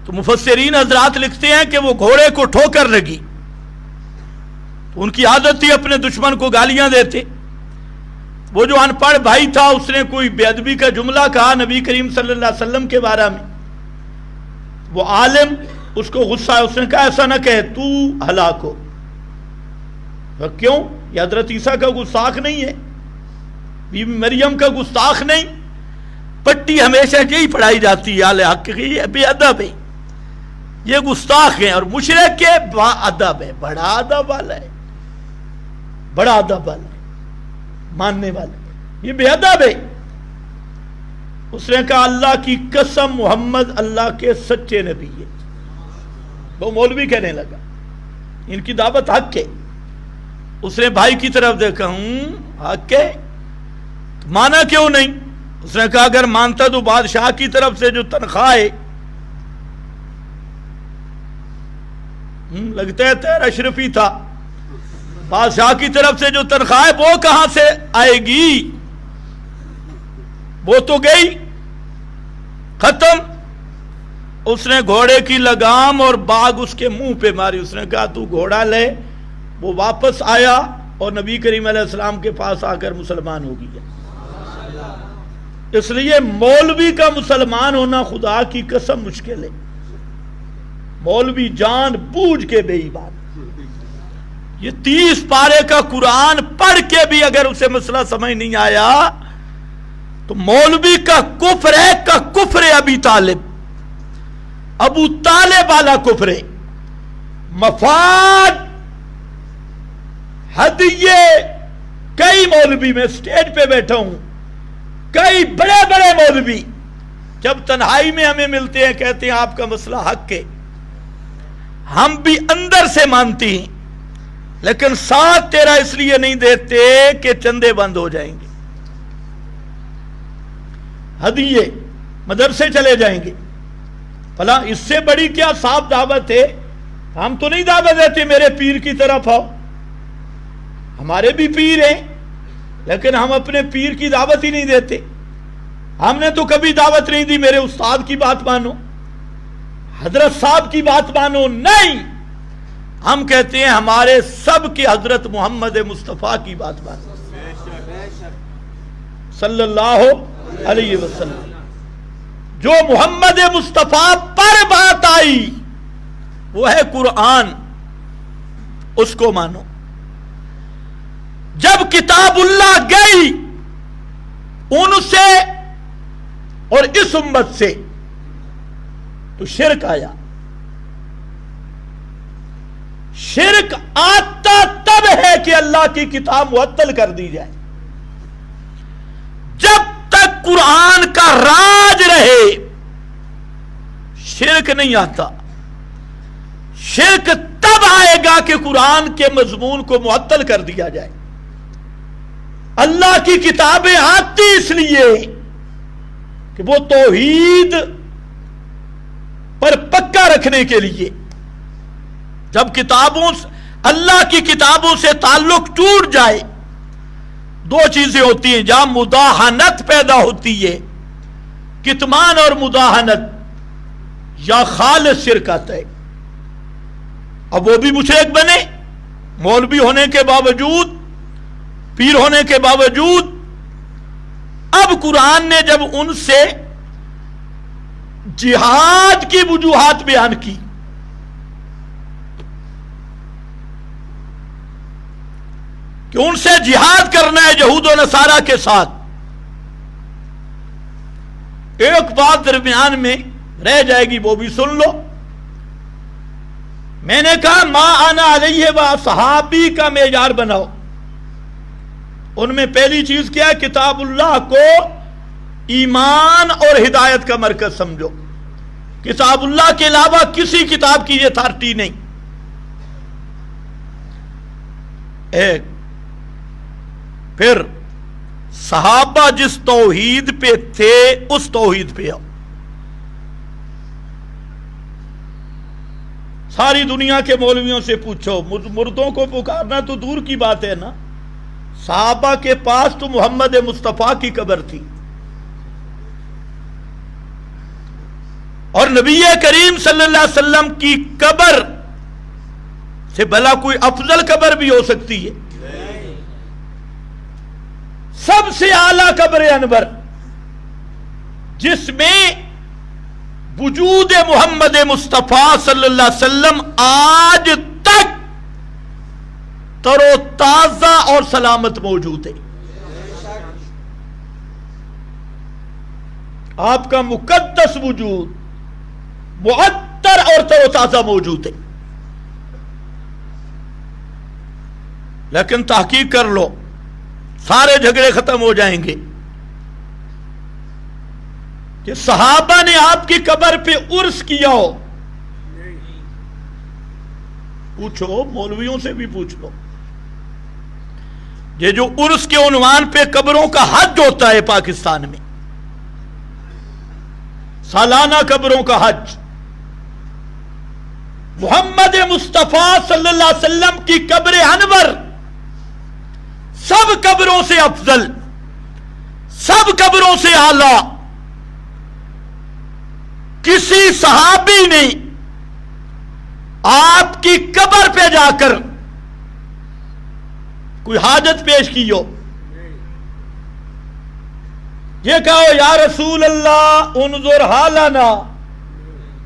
تو مفسرین حضرات لکھتے ہیں کہ وہ گھوڑے کو ٹھوکر لگی، تو ان کی عادت تھی اپنے دشمن کو گالیاں دیتے. وہ جو ان پڑھ بھائی تھا اس نے کوئی بے ادبی کا جملہ کہا نبی کریم صلی اللہ علیہ وسلم کے بارے میں. وہ عالم اس کو غصہ ہے، اس نے کہا ایسا نہ کہے، تو ہلاک ہو. کیوں؟ یہ حضرت عیسیٰ کا گستاخ نہیں ہے، بی بی مریم کا گستاخ نہیں. پٹی ہمیشہ یہی پڑھائی جاتی ہے، آل حق کی بے ادب ہے، یہ گستاخ ہیں، اور مشرک کے با ادب ہے، بڑا ادب والا ہے، بڑا ادب والا ہے، ماننے والا ہے، یہ بے ادب ہے. اس نے کہا اللہ کی قسم محمد اللہ کے سچے نبی ہے. وہ مولوی کہنے لگا ان کی دعوت حق ہے. اس نے بھائی کی طرف دیکھا، حق ہے، مانا کیوں نہیں؟ اس نے کہا اگر مانتا تو بادشاہ کی طرف سے جو تنخواہ ہے، لگتا ہے تیر اشرفی تھا، بادشاہ کی طرف سے جو تنخواہ ہے وہ کہاں سے آئے گی؟ وہ تو گئی، ختم. اس نے گھوڑے کی لگام اور باغ اس کے منہ پہ ماری. اس نے کہا تو گھوڑا لے. وہ واپس آیا اور نبی کریم علیہ السلام کے پاس آ کر مسلمان ہو گیا. اس لیے مولوی کا مسلمان ہونا خدا کی قسم مشکل ہے. مولوی جان بوجھ کے بے ایمان، یہ 30 پارے کا قرآن پڑھ کے بھی اگر اسے مسئلہ سمجھ نہیں آیا تو مولوی کا کفر ہے کا کفر ابی طالب، ابو طالب والا کفر ہے. مفاد ہدیے، کئی مولوی میں سٹیج پہ بیٹھا ہوں، کئی بڑے بڑے مولوی جب تنہائی میں ہمیں ملتے ہیں کہتے ہیں آپ کا مسئلہ حق ہے. ہم بھی اندر سے مانتے ہیں، لیکن ساتھ تیرا اس لیے نہیں دیتے کہ چندے بند ہو جائیں گے، ہدیے مدرسے چلے جائیں گے. بھلا اس سے بڑی کیا صاحب دعوت ہے؟ ہم تو نہیں دعوت دیتے میرے پیر کی طرف آؤ، ہمارے بھی پیر ہیں، لیکن ہم اپنے پیر کی دعوت ہی نہیں دیتے. ہم نے تو کبھی دعوت نہیں دی میرے استاد کی بات مانو، حضرت صاحب کی بات مانو، نہیں. ہم کہتے ہیں ہمارے سب کی حضرت محمد مصطفیٰ کی بات مانو صلی اللہ علیہ وسلم. جو محمد مصطفیٰ پر بات آئی وہ ہے قرآن، اس کو مانو. جب کتاب اللہ گئی ان سے اور اس امت سے تو شرک آیا. شرک آتا تب ہے کہ اللہ کی کتاب معطل کر دی جائے. جب تک قرآن کا راج رہے شرک نہیں آتا. شرک تب آئے گا کہ قرآن کے مضمون کو معطل کر دیا جائے. اللہ کی کتابیں آتی اس لیے کہ وہ توحید پر پکا رکھنے کے لیے. جب اللہ کی کتابوں سے تعلق ٹوٹ جائے دو چیزیں ہوتی ہیں. جہاں مداحنت پیدا ہوتی ہے کتمان اور مداحنت یا خالص شرک آتا ہے. اب وہ بھی مشرک بنے مولوی ہونے کے باوجود پیر ہونے کے باوجود. اب قرآن نے جب ان سے جہاد کی وجوہات بیان کی کہ ان سے جہاد کرنا ہے یہود و نصارہ کے ساتھ. ایک بات درمیان میں رہ جائے گی وہ بھی سن لو. میں نے کہا ما انا علیہ و صحابی کا معیار بناؤ. ان میں پہلی چیز کیا ہے؟ کتاب اللہ کو ایمان اور ہدایت کا مرکز سمجھو. کتاب اللہ کے علاوہ کسی کتاب کی یہ اتھارٹی نہیں. ایک پھر صحابہ جس توحید پہ تھے اس توحید پہ آؤ. ساری دنیا کے مولویوں سے پوچھو مردوں کو پکارنا تو دور کی بات ہے نا. صحابہ کے پاس تو محمد مصطفیٰ کی قبر تھی اور نبی کریم صلی اللہ علیہ وسلم کی قبر سے بھلا کوئی افضل قبر بھی ہو سکتی ہے؟ سب سے اعلیٰ قبر انور جس میں وجود محمد مصطفیٰ صلی اللہ علیہ وسلم آج تک تر و تازہ اور سلامت موجود ہے. آپ کا مقدس وجود معطر اور تر و تازہ موجود ہے. لیکن تحقیق کر لو سارے جھگڑے ختم ہو جائیں گے کہ صحابہ نے آپ کی قبر پہ عرس کیا ہو. پوچھو مولویوں سے بھی پوچھ لو. یہ جو عرس کے عنوان پہ قبروں کا حج ہوتا ہے پاکستان میں سالانہ قبروں کا حج محمد مصطفیٰ صلی اللہ علیہ وسلم کی قبر انور سب قبروں سے افضل سب قبروں سے اعلی. کسی صحابی نے آپ کی قبر پہ جا کر کوئی حاجت پیش کی ہو یہ کہو یا رسول اللہ انظر حالنا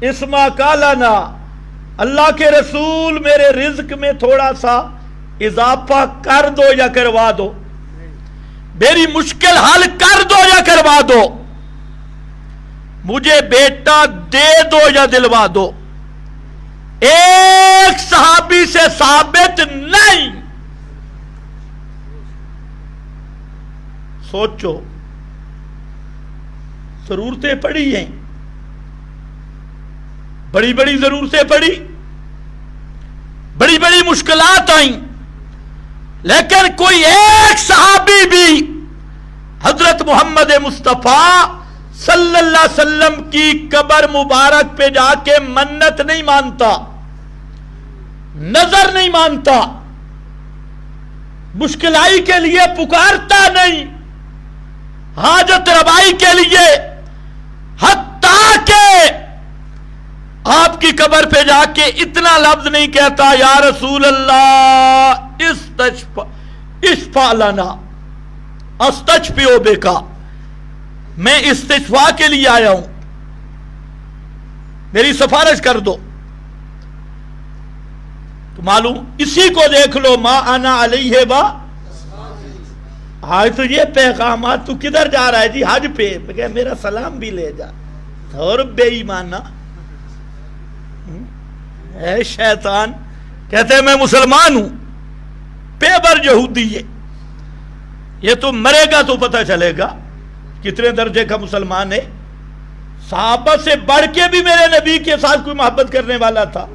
اسما قالنا اللہ کے رسول میرے رزق میں تھوڑا سا اضافہ کر دو یا کروا دو میری مشکل حل کر دو یا کروا دو مجھے بیٹا دے دو یا دلوا دو. ایک صحابی سے ثابت نہیں. سوچو ضرورتیں پڑی ہیں بڑی بڑی ضرورتیں پڑی بڑی بڑی مشکلات آئیں لیکن کوئی ایک صحابی بھی حضرت محمد مصطفیٰ صلی اللہ علیہ وسلم کی قبر مبارک پہ جا کے منت نہیں مانتا نظر نہیں مانتا مشکلائی کے لیے پکارتا نہیں حاجت روائی کے لیے حتیٰ کہ آپ کی قبر پہ جا کے اتنا لفظ نہیں کہتا یا رسول اللہ اشفع لنا استشفع بک میں استشفاء کے لیے آیا ہوں میری سفارش کر دو. تو معلوم اسی کو دیکھ لو ما انا علیہ با آج تو یہ پیغامات تو کدھر جا رہا ہے جی حج پہ کہ میرا سلام بھی لے جا اور بے ایمانہ اے شیطان کہتے ہیں میں مسلمان ہوں، پیبر یہودی ہے، یہ تو مرے گا تو پتہ چلے گا کتنے درجے کا مسلمان ہے۔ صحابہ سے بڑھ کے بھی میرے نبی کے ساتھ کوئی محبت کرنے والا تھا؟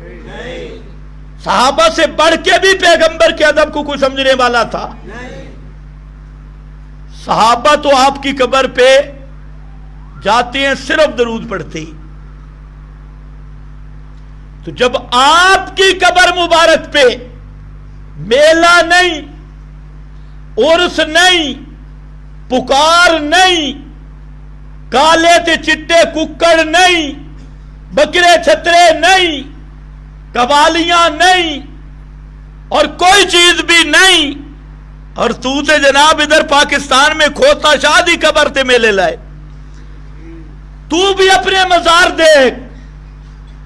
صحابہ سے بڑھ کے بھی پیغمبر کے ادب کو کوئی سمجھنے والا تھا؟ صحابہ تو آپ کی قبر پہ جاتے ہیں صرف درود پڑھتے ہی، تو جب آپ کی قبر مبارک پہ میلہ نہیں، عرس نہیں، پکار نہیں، کالے تے چٹے ککڑ نہیں، بکرے چھترے نہیں، قوالیاں نہیں، اور کوئی چیز بھی نہیں، اور تو تے جناب ادھر پاکستان میں کھوتا شادی قبر تے میلے لائے، تو بھی اپنے مزار دیکھ،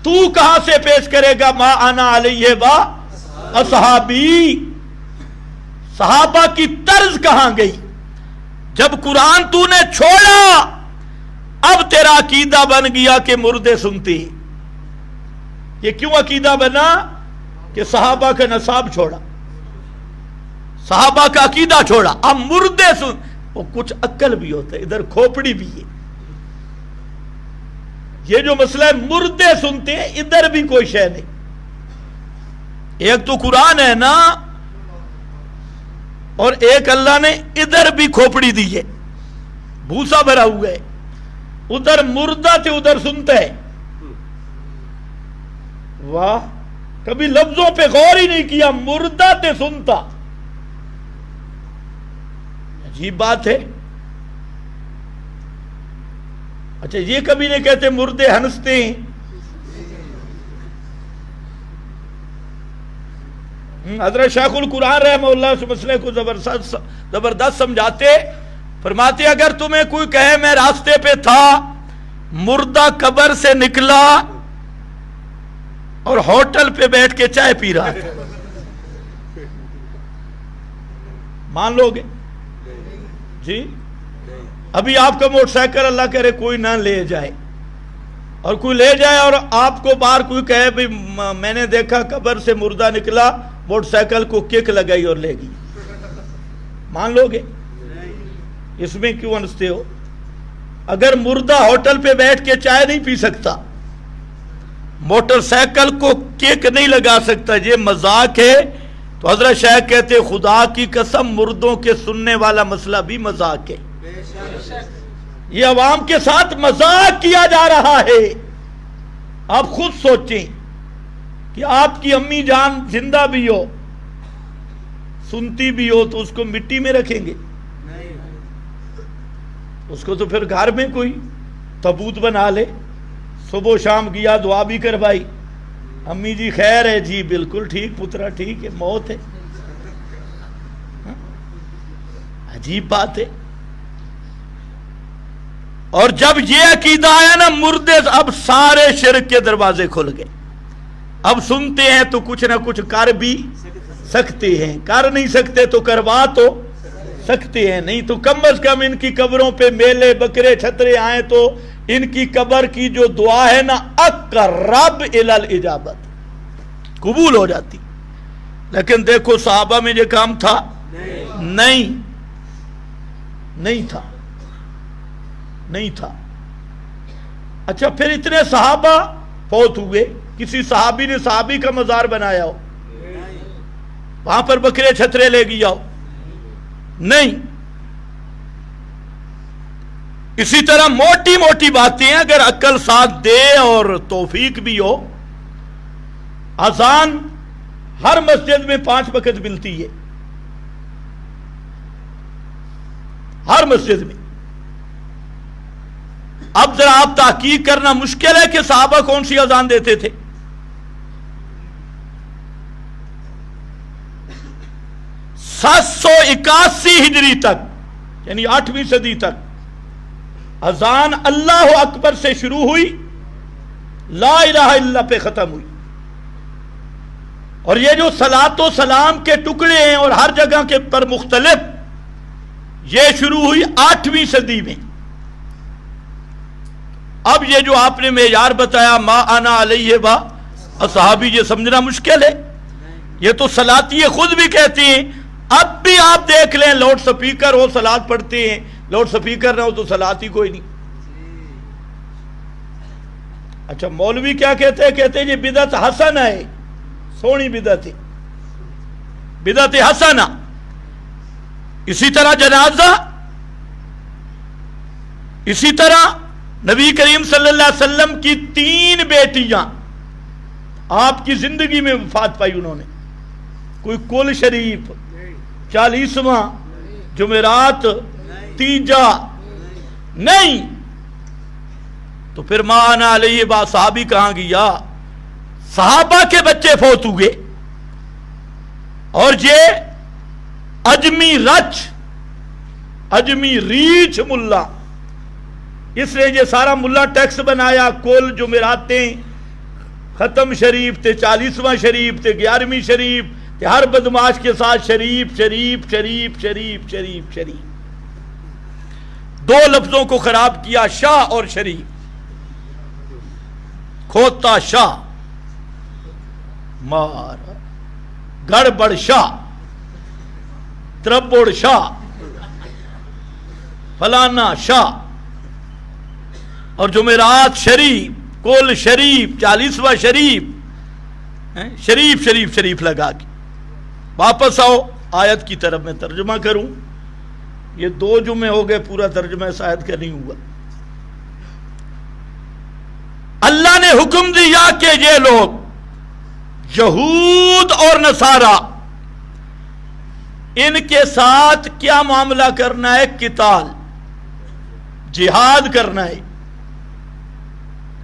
تو کہاں سے پیش کرے گا ما انا علیہ با اصحابی؟ صحابہ کی طرز کہاں گئی؟ جب قرآن تو نے چھوڑا اب تیرا عقیدہ بن گیا کہ مردے سنتی۔ یہ کیوں عقیدہ بنا؟ کہ صحابہ کا نصاب چھوڑا، صحابہ کا عقیدہ چھوڑا، اب مردے سن۔ وہ کچھ عقل بھی ہوتا ہے، ادھر کھوپڑی بھی ہے۔ یہ جو مسئلہ ہے مردے سنتے ہیں، ادھر بھی کوئی شے نہیں۔ ایک تو قرآن ہے نا، اور ایک اللہ نے ادھر بھی کھوپڑی دی ہے، بھوسا بھرا ہوا ہے، ادھر مردہ تھے ادھر سنتا ہے۔ واہ، کبھی لفظوں پہ غور ہی نہیں کیا، مردہ تھے سنتا، عجیب بات ہے۔ اچھا یہ کبھی نہیں کہتے مردے ہنستے ہیں؟ حضرت شیخ القرآن رحمہ اللہ اس مسئلے کو زبردست سمجھاتے، فرماتے اگر تمہیں کوئی کہے میں راستے پہ تھا، مردہ قبر سے نکلا اور ہوٹل پہ بیٹھ کے چائے پی رہا تھا، مان لو گے؟ جی ابھی آپ کا موٹر سائیکل اللہ کرے کوئی نہ لے جائے، اور کوئی لے جائے اور آپ کو باہر کوئی کہے بھی میں نے دیکھا قبر سے مردہ نکلا، موٹر سائیکل کو کک لگائی اور لے گئی، مان لو گے؟ اس میں کیوں ہنستے ہو؟ اگر مردہ ہوٹل پہ بیٹھ کے چائے نہیں پی سکتا، موٹر سائیکل کو کک نہیں لگا سکتا، یہ مذاق ہے، تو حضرت شیخ کہتے خدا کی قسم مردوں کے سننے والا مسئلہ بھی مذاق ہے، یہ عوام کے ساتھ مذاق کیا جا رہا ہے۔ آپ خود سوچیں کہ آپ کی امی جان زندہ بھی ہو، سنتی بھی ہو، تو اس کو مٹی میں رکھیں گے؟ اس کو تو پھر گھر میں کوئی تابوت بنا لے، صبح و شام گیا دعا بھی کروائی، امی جی خیر ہے جی بالکل ٹھیک پترا ٹھیک ہے، موت ہے۔ عجیب بات ہے۔ اور جب یہ عقیدہ آیا نا مردے، اب سارے شرک کے دروازے کھل گئے، اب سنتے ہیں تو کچھ نہ کچھ کر بھی سکتے ہیں، کر نہیں سکتے تو کروا تو سکتے ہیں، نہیں تو کم از کم ان کی قبروں پہ میلے بکرے چھترے آئیں تو ان کی قبر کی جو دعا ہے نا اقرب الی الاجابت قبول ہو جاتی۔ لیکن دیکھو صحابہ میں یہ کام تھا؟ نہیں تھا، نہیں تھا۔ اچھا پھر اتنے صحابہ فوت ہوئے، کسی صحابی نے صحابی کا مزار بنایا ہو، وہاں پر بکرے چھترے لے گیا ہو؟ نہیں۔ اسی طرح موٹی موٹی باتیں اگر عقل ساتھ دے اور توفیق بھی ہو، اذان ہر مسجد میں 5 وقت ملتی ہے، ہر مسجد میں۔ اب ذرا آپ تحقیق کرنا مشکل ہے کہ صحابہ کون سی اذان دیتے تھے؟ 781 ہجری تک، یعنی 8ویں صدی تک اذان اللہ اکبر سے شروع ہوئی، لا الہ الا اللہ پہ ختم ہوئی، اور یہ جو صلاۃ و سلام کے ٹکڑے ہیں اور ہر جگہ کے پر مختلف، یہ شروع ہوئی 8ویں صدی میں۔ اب یہ جو آپ نے معیار بتایا ما انا علیہ و اصحابی، یہ سمجھنا مشکل ہے۔ یہ تو سلاتی خود بھی کہتی ہیں. اب بھی آپ دیکھ لیں لاؤڈ سپیکر ہو سلاد پڑھتے ہیں, لاؤڈ سپیکر نہ ہو تو سلاد ہی کوئی نہیں. اچھا مولوی کیا کہتے ہیں؟ کہتے ہیں یہ بدعت حسنہ ہے, سونی بدعت ہے, بدعت حسنہ. اسی طرح جنازہ, اسی طرح نبی کریم صلی اللہ علیہ وسلم کی 3 بیٹیاں آپ کی زندگی میں وفات پائی انہوں نے. کوئی کل شریف 40واں, جمعرات, تیجا نہیں. تو پھر مانا علیہ با صحابی کہاں گیا؟ صحابہ کے بچے فوت ہوئے اور یہ اجمی رچ, اجمی ریچ ملا, اس نے یہ سارا ملا ٹیکس بنایا. کل جمعراتیں, ختم شریف تے 40واں شریف تے 11ویں شریف تے, ہر بدماش کے ساتھ شریف شریف شریف شریف شریف شریف. 2 لفظوں کو خراب کیا, شاہ اور شریف. کھوتا شاہ, مار گڑبڑ شاہ, تربڑ شاہ, فلانا شاہ, اور جمعرات شریف, کل شریف, 40واں شریف, شریف شریف شریف لگا کے. واپس آؤ آیت کی طرف, میں ترجمہ کروں. یہ 2 جمعے ہو گئے پورا ترجمہ اس آیت کا نہیں ہوا. اللہ نے حکم دیا کہ یہ لوگ یہود اور نصارہ, ان کے ساتھ کیا معاملہ کرنا ہے؟ قتال, جہاد کرنا ہے,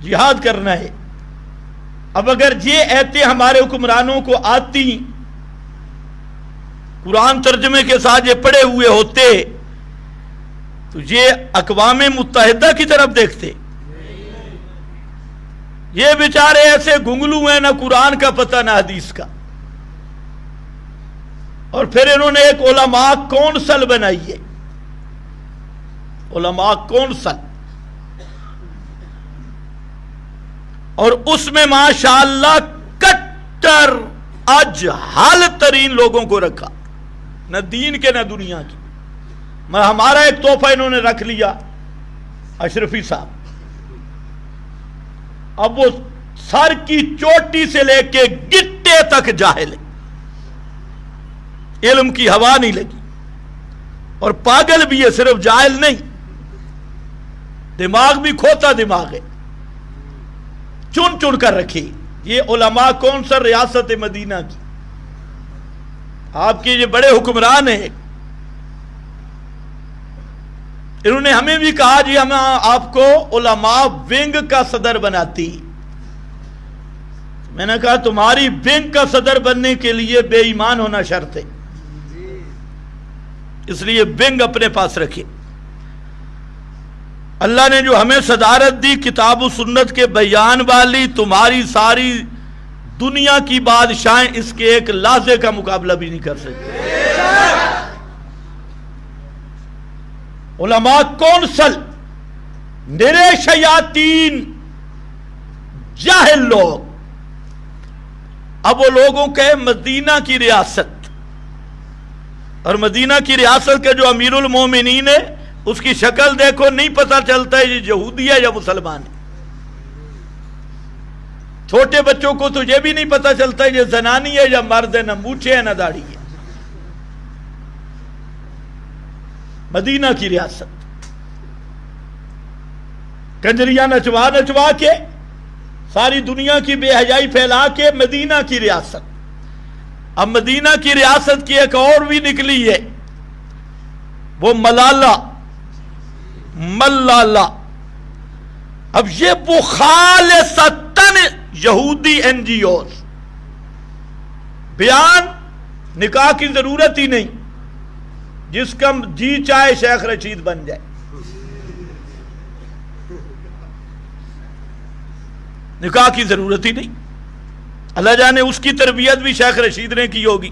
جہاد کرنا ہے. اب اگر یہ ایتیں ہمارے حکمرانوں کو آتی, قرآن ترجمے کے ساتھ یہ پڑے ہوئے ہوتے, تو یہ اقوام متحدہ کی طرف دیکھتے. یہ بیچارے ایسے گنگلو ہیں, نہ قرآن کا پتہ نہ حدیث کا. اور پھر انہوں نے ایک علماء کونسل بنائی ہے, علماء کونسل, اور اس میں ماشاءاللہ کٹر اجہل ترین لوگوں کو رکھا, نہ دین کے نہ دنیا کی. میں ہمارا ایک تحفہ انہوں نے رکھ لیا, اشرفی صاحب. اب وہ سر کی چوٹی سے لے کے گٹے تک جاہل ہے, علم کی ہوا نہیں لگی, اور پاگل بھی ہے, صرف جاہل نہیں, دماغ بھی کھوتا دماغ ہے, چن چن کر رکھی. یہ علماء کون سا ریاست مدینہ کی, آپ کے یہ بڑے حکمران ہیں. انہوں نے ہمیں بھی کہا جی ہم آپ کو علماء ونگ کا صدر بناتی. میں نے کہا تمہاری ونگ کا صدر بننے کے لیے بے ایمان ہونا شرط ہے, اس لیے ونگ اپنے پاس رکھے. اللہ نے جو ہمیں صدارت دی کتاب و سنت کے بیان والی, تمہاری ساری دنیا کی بادشاہیں اس کے ایک لحظے کا مقابلہ بھی نہیں کر سکتے. علماء کونسل, نرے شیاطین, جاہل لوگ. اب وہ لوگوں کے مدینہ کی ریاست, اور مدینہ کی ریاست کے جو امیر المومنین ہے, اس کی شکل دیکھو نہیں پتا چلتا ہے یہ یہودی ہے یا مسلمان ہے. چھوٹے بچوں کو تو یہ بھی نہیں پتا چلتا ہے یہ زنانی ہے یا مرد ہے, نہ مونچھے ہے نہ داڑھی ہے. مدینہ کی ریاست, کنجریاں نچوا نچوا کے, ساری دنیا کی بے حیائی پھیلا کے مدینہ کی ریاست. اب مدینہ کی ریاست کی ایک اور بھی نکلی ہے, وہ ملالہ, ملالہ. اب یہ وہ خالصتاً یہودی این جی اوز, بیان نکاح کی ضرورت ہی نہیں, جس کا جی چاہے شیخ رشید بن جائے. نکاح کی ضرورت ہی نہیں. اللہ جانے اس کی تربیت بھی شیخ رشید نے کی ہوگی,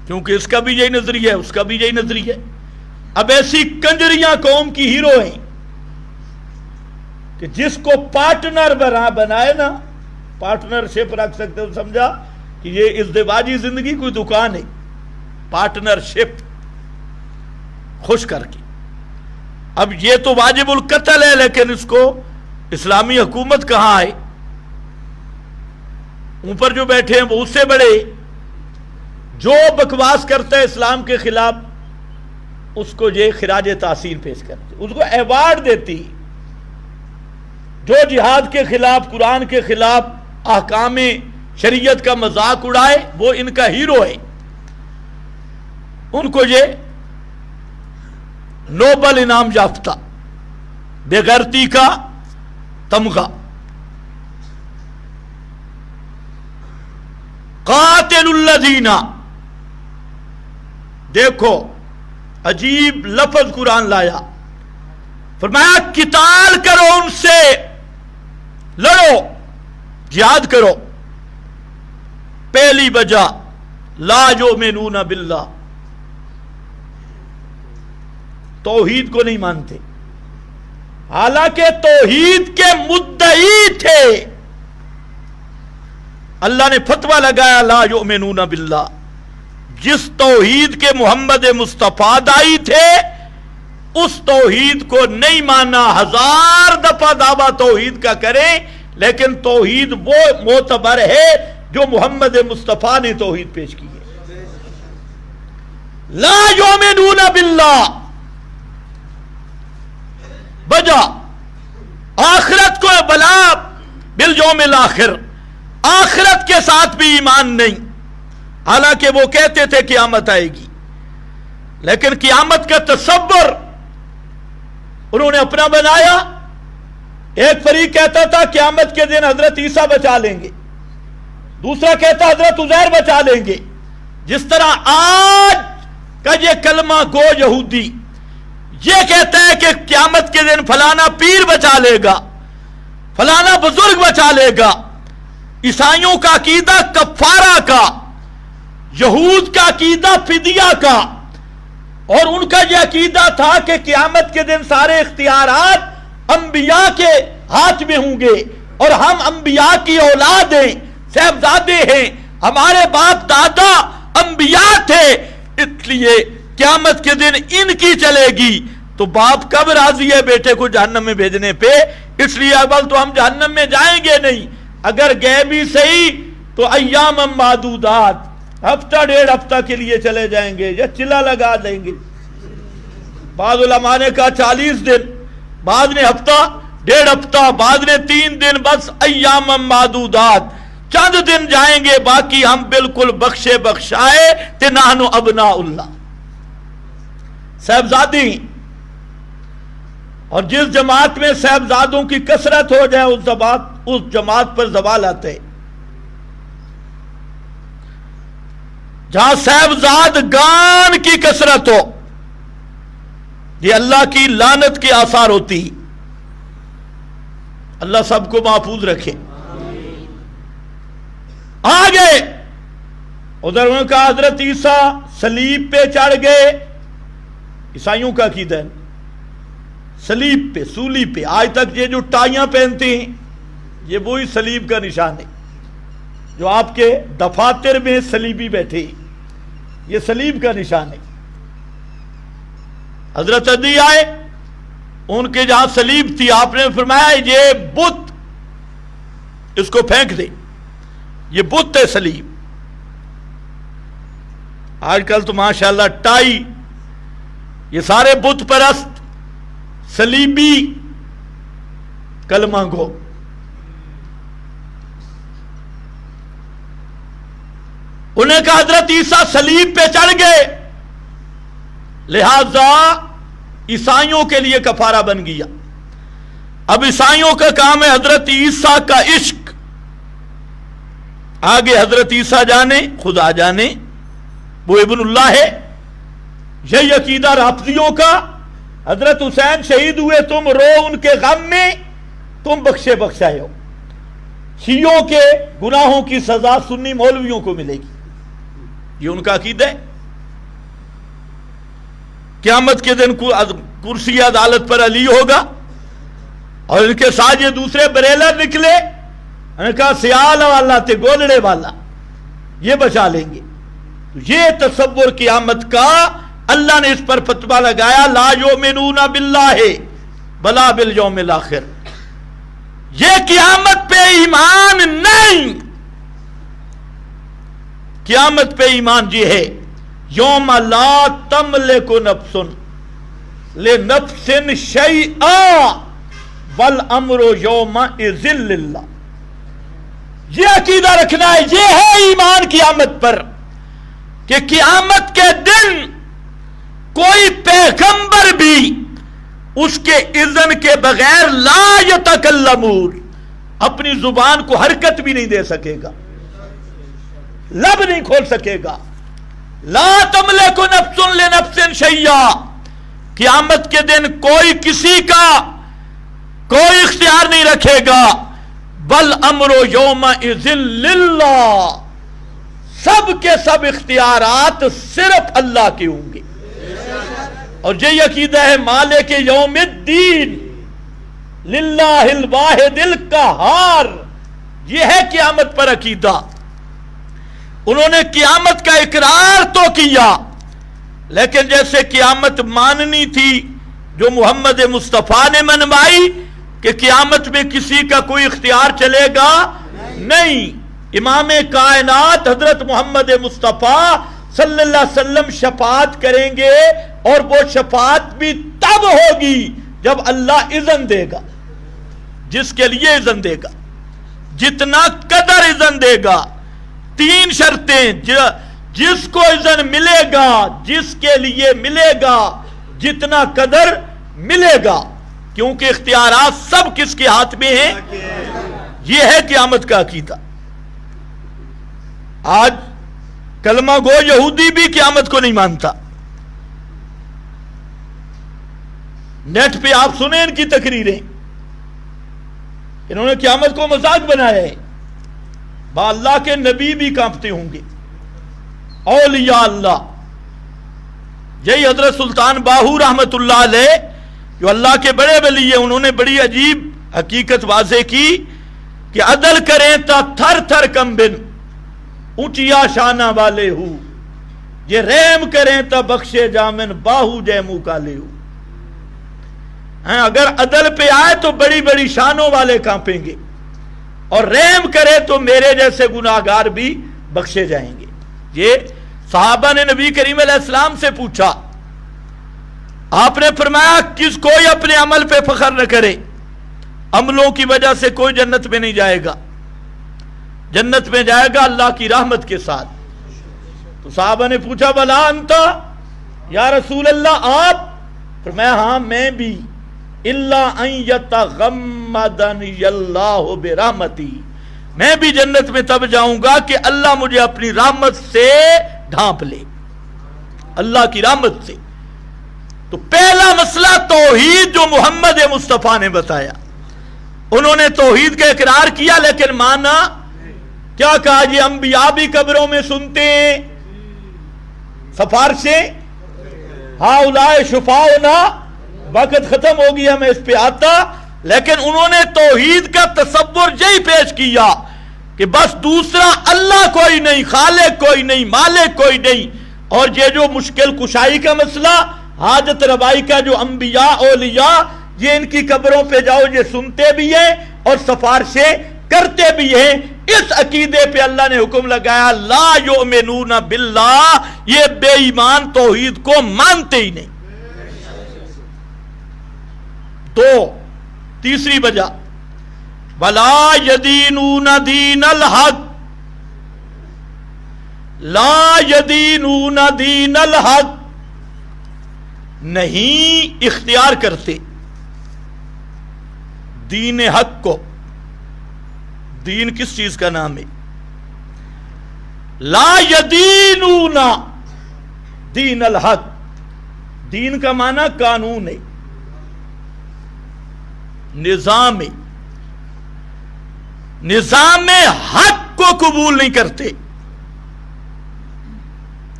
کیونکہ اس کا بھی یہی نظریہ ہے, اس کا بھی یہی نظریہ ہے. اب ایسی کنجریاں قوم کی ہیرو ہیں کہ جس کو پارٹنر بنائے نا, پارٹنر شپ رکھ سکتے ہو, سمجھا کہ یہ ازدواجی زندگی کوئی دکان ہے، پارٹنرشپ خوش کر کے. اب یہ تو واجب القتل ہے، لیکن اس کو اسلامی حکومت کہاں آئے؟ اوپر جو بیٹھے ہیں وہ اس سے بڑے. جو بکواس کرتا ہے اسلام کے خلاف اس کو یہ خراج تحسین پیش کرتے، اس کو ایوارڈ دیتی. جو جہاد کے خلاف، قرآن کے خلاف احکام شریعت کا مذاق اڑائے وہ ان کا ہیرو ہے. ان کو یہ نوبل انعام یافتہ بے غیرتی کا تمغہ. قاتل الذین، دیکھو عجیب لفظ قرآن لایا، فرمایا قتال کرو، ان سے لڑو، جہاد کرو. پہلی وجہ لا یؤمنون باللہ، توحید کو نہیں مانتے، حالانکہ توحید کے مدعی تھے. اللہ نے فتویٰ لگایا لا یؤمنون باللہ. جس توحید کے محمد مصطفیٰ دائی تھے اس توحید کو نہیں مانا. 1000 دفعہ دعویٰ توحید کا کریں لیکن توحید وہ معتبر ہے جو محمد مصطفیٰ نے توحید پیش کی ہے. لا یؤمنون باللہ، وجہ آخرت کو بلا بالیوم الاخر، آخرت کے ساتھ بھی ایمان نہیں. حالانکہ وہ کہتے تھے قیامت آئے گی، لیکن قیامت کا تصور انہوں نے اپنا بنایا. ایک فریق کہتا تھا قیامت کے دن حضرت عیسیٰ بچا لیں گے، دوسرا کہتا حضرت عزیر بچا لیں گے. جس طرح آج کا یہ کلمہ گو یہودی یہ کہتا ہے کہ قیامت کے دن فلانا پیر بچا لے گا، فلانا بزرگ بچا لے گا. عیسائیوں کا عقیدہ کفارہ کا، یہود کا عقیدہ فدیہ کا، اور ان کا یہ عقیدہ تھا کہ قیامت کے دن سارے اختیارات انبیاء کے ہاتھ میں ہوں گے، اور ہم انبیاء کی اولاد ہیں، صاحبزادے ہیں، ہمارے باپ دادا انبیاء تھے، اس لیے قیامت کے دن ان کی چلے گی. تو باپ کب راضی ہے بیٹے کو جہنم میں بھیجنے پہ؟ اس لیے اول تو ہم جہنم میں جائیں گے نہیں، اگر گئے بھی صحیح تو ایام معدودات، ہفتہ 1.5 ہفتہ کے لیے چلے جائیں گے یا چلا لگا دیں گے. بعض علماء نے کہا 40 دن، بعض نے ہفتہ 1.5 ہفتہ، بعض نے 3 دن، بس ایام معدودات، چند دن جائیں گے، باقی ہم بالکل بخشے بخشائے تے نحن ابناء اللہ، صاحبزادی. اور جس جماعت میں صاحبزادوں کی کثرت ہو جائے اس جماعت پر زوال آتے. جہاں صاحبزادگان کی کثرت ہو یہ اللہ کی لعنت کے آثار ہوتی. اللہ سب کو محفوظ رکھے. آگے ادھر انہوں نے کہا حضرت عیسیٰ صلیب پہ چڑھ گئے، عیسائیوں کا عقیدہ ہے صلیب پہ، سولی پہ. آج تک یہ جو ٹائیاں پہنتے ہیں یہ وہی صلیب کا نشان ہے. جو آپ کے دفاتر میں صلیبی بیٹھے یہ صلیب کا نشان ہے. حضرت علی آئے، ان کے جہاں صلیب تھی آپ نے فرمایا یہ بت، اس کو پھینک دے، یہ بت ہے صلیب. آج کل تو ماشاءاللہ ٹائی، یہ سارے بت پرست صلیبی کلمہ گو. انہیں کہا حضرت عیسیٰ صلیب پہ چڑھ گئے لہذا عیسائیوں کے لیے کفارہ بن گیا. اب عیسائیوں کا کام ہے حضرت عیسیٰ کا عشق. آگے حضرت عیسیٰ جانے، خدا جانے وہ ابن اللہ ہے. یہی عقیدہ رافضیوں کا. حضرت حسین شہید ہوئے، تم رو ان کے غم میں، تم بخشے بخشائے ہو. شیعوں کے گناہوں کی سزا سنی مولویوں کو ملے گی، یہ ان کا عقیدہ ہے. قیامت کے دن کرسی عدالت پر علی ہوگا اور ان کے ساتھ یہ دوسرے بریلر نکلے، ان کا سیال والا تے گولڑے والا، یہ بچا لیں گے. تو یہ تصور قیامت کا اللہ نے اس پر فتویٰ لگایا لا یؤمنون باللہ بلا بالیوم الاخر. یہ قیامت پہ ایمان نہیں. قیامت پہ ایمان یہ ہے یوم لا تملک نفس لنفس شیئا والامر یومئذ للہ. یہ عقیدہ رکھنا ہے. یہ ہے ایمان قیامت پر کہ قیامت کے دن کوئی پیغمبر بھی اس کے اذن کے بغیر لا یتکلمون اپنی زبان کو حرکت بھی نہیں دے سکے گا, لب نہیں کھول سکے گا. لا تملک نفس لنفس شیئا. قیامت کے دن کوئی کسی کا کوئی اختیار نہیں رکھے گا. بل امر یومئذ للہ. سب کے سب اختیارات صرف اللہ کے ہوں گے. اور یہ عقیدہ ہے مالک یوم الدین للہ الواحد القہار. یہ ہے قیامت پر عقیدہ. انہوں نے قیامت کا اقرار تو کیا, لیکن جیسے قیامت ماننی تھی جو محمد مصطفیٰ نے منوائی کہ قیامت میں کسی کا کوئی اختیار چلے گا نہیں. امام کائنات حضرت محمد مصطفیٰ صلی اللہ علیہ وسلم شفاعت کریں گے, اور وہ شفاعت بھی تب ہوگی جب اللہ اذن دے گا. جس کے لیے اذن دے گا, جتنا قدر اذن دے گا. 3 شرطیں. جس کو اذن ملے گا, جس کے لیے ملے گا, جتنا قدر ملے گا, کیونکہ اختیارات سب کس کے ہاتھ میں ہیں. یہ ہے قیامت کا عقیدہ. آج کلمہ گو یہودی بھی قیامت کو نہیں مانتا. نیٹ پہ آپ سنیں ان کی تقریریں. انہوں نے قیامت کو مذاق بنایا ہے. با اللہ کے نبی بھی کانپتے ہوں گے, اولیاء اللہ. یہی حضرت سلطان باہو رحمت اللہ علیہ جو اللہ کے بڑے ولی ہیں, انہوں نے بڑی عجیب حقیقت واضح کی کہ عدل کریں تا تھر تھر کمبن اونچیا شانہ والے ہو, یہ رحم کریں تا بخشے جامن باہو جے منہ کالے ہو. اگر عدل پہ آئے تو بڑی بڑی شانوں والے کانپیں گے, اور رحم کرے تو میرے جیسے گناہگار بھی بخشے جائیں گے. یہ صحابہ نے نبی کریم علیہ السلام سے پوچھا. آپ نے فرمایا کس کوئی اپنے عمل پہ فخر نہ کرے, عملوں کی وجہ سے کوئی جنت میں نہیں جائے گا. جنت میں جائے گا اللہ کی رحمت کے ساتھ. تو صحابہ نے پوچھا بلا انتا یا رسول اللہ آپ؟ فرمایا ہاں میں بھی. الا ان یتغمدنی اللہ برحمتی, میں بھی جنت میں تب جاؤں گا کہ اللہ مجھے اپنی رحمت سے ڈھانپ لے, اللہ کی رحمت سے. تو پہلا مسئلہ توحید جو محمد مصطفیٰ نے بتایا. انہوں نے توحید کا اقرار کیا لیکن مانا کیا کہا؟ یہ انبیاء بھی قبروں میں سنتے ہیں سفارشیں, ہؤلاء شفاؤنا. وقت ختم ہو گیا, میں اس پہ آتا. لیکن انہوں نے توحید کا تصور یہی پیش کیا کہ بس دوسرا اللہ کوئی نہیں, خالق کوئی نہیں, مالک کوئی نہیں. اور یہ جو مشکل کشائی کا مسئلہ, حاجت روائی کا, جو انبیاء اولیاء یہ ان کی قبروں پہ جاؤ یہ سنتے بھی ہیں اور سفارشیں کرتے بھی ہیں. اس عقیدے پہ اللہ نے حکم لگایا لا یؤمنون باللہ, یہ بے ایمان توحید کو مانتے ہی نہیں. تیسری وجہ ولا یدینون دین الحق, لا یدینون دین الحق, نہیں اختیار کرتے دین حق کو. دین کس چیز کا نام ہے؟ لا یدینون دین الحق. دین کا معنی قانون ہے, نظام ہے. نظام حق کو قبول نہیں کرتے,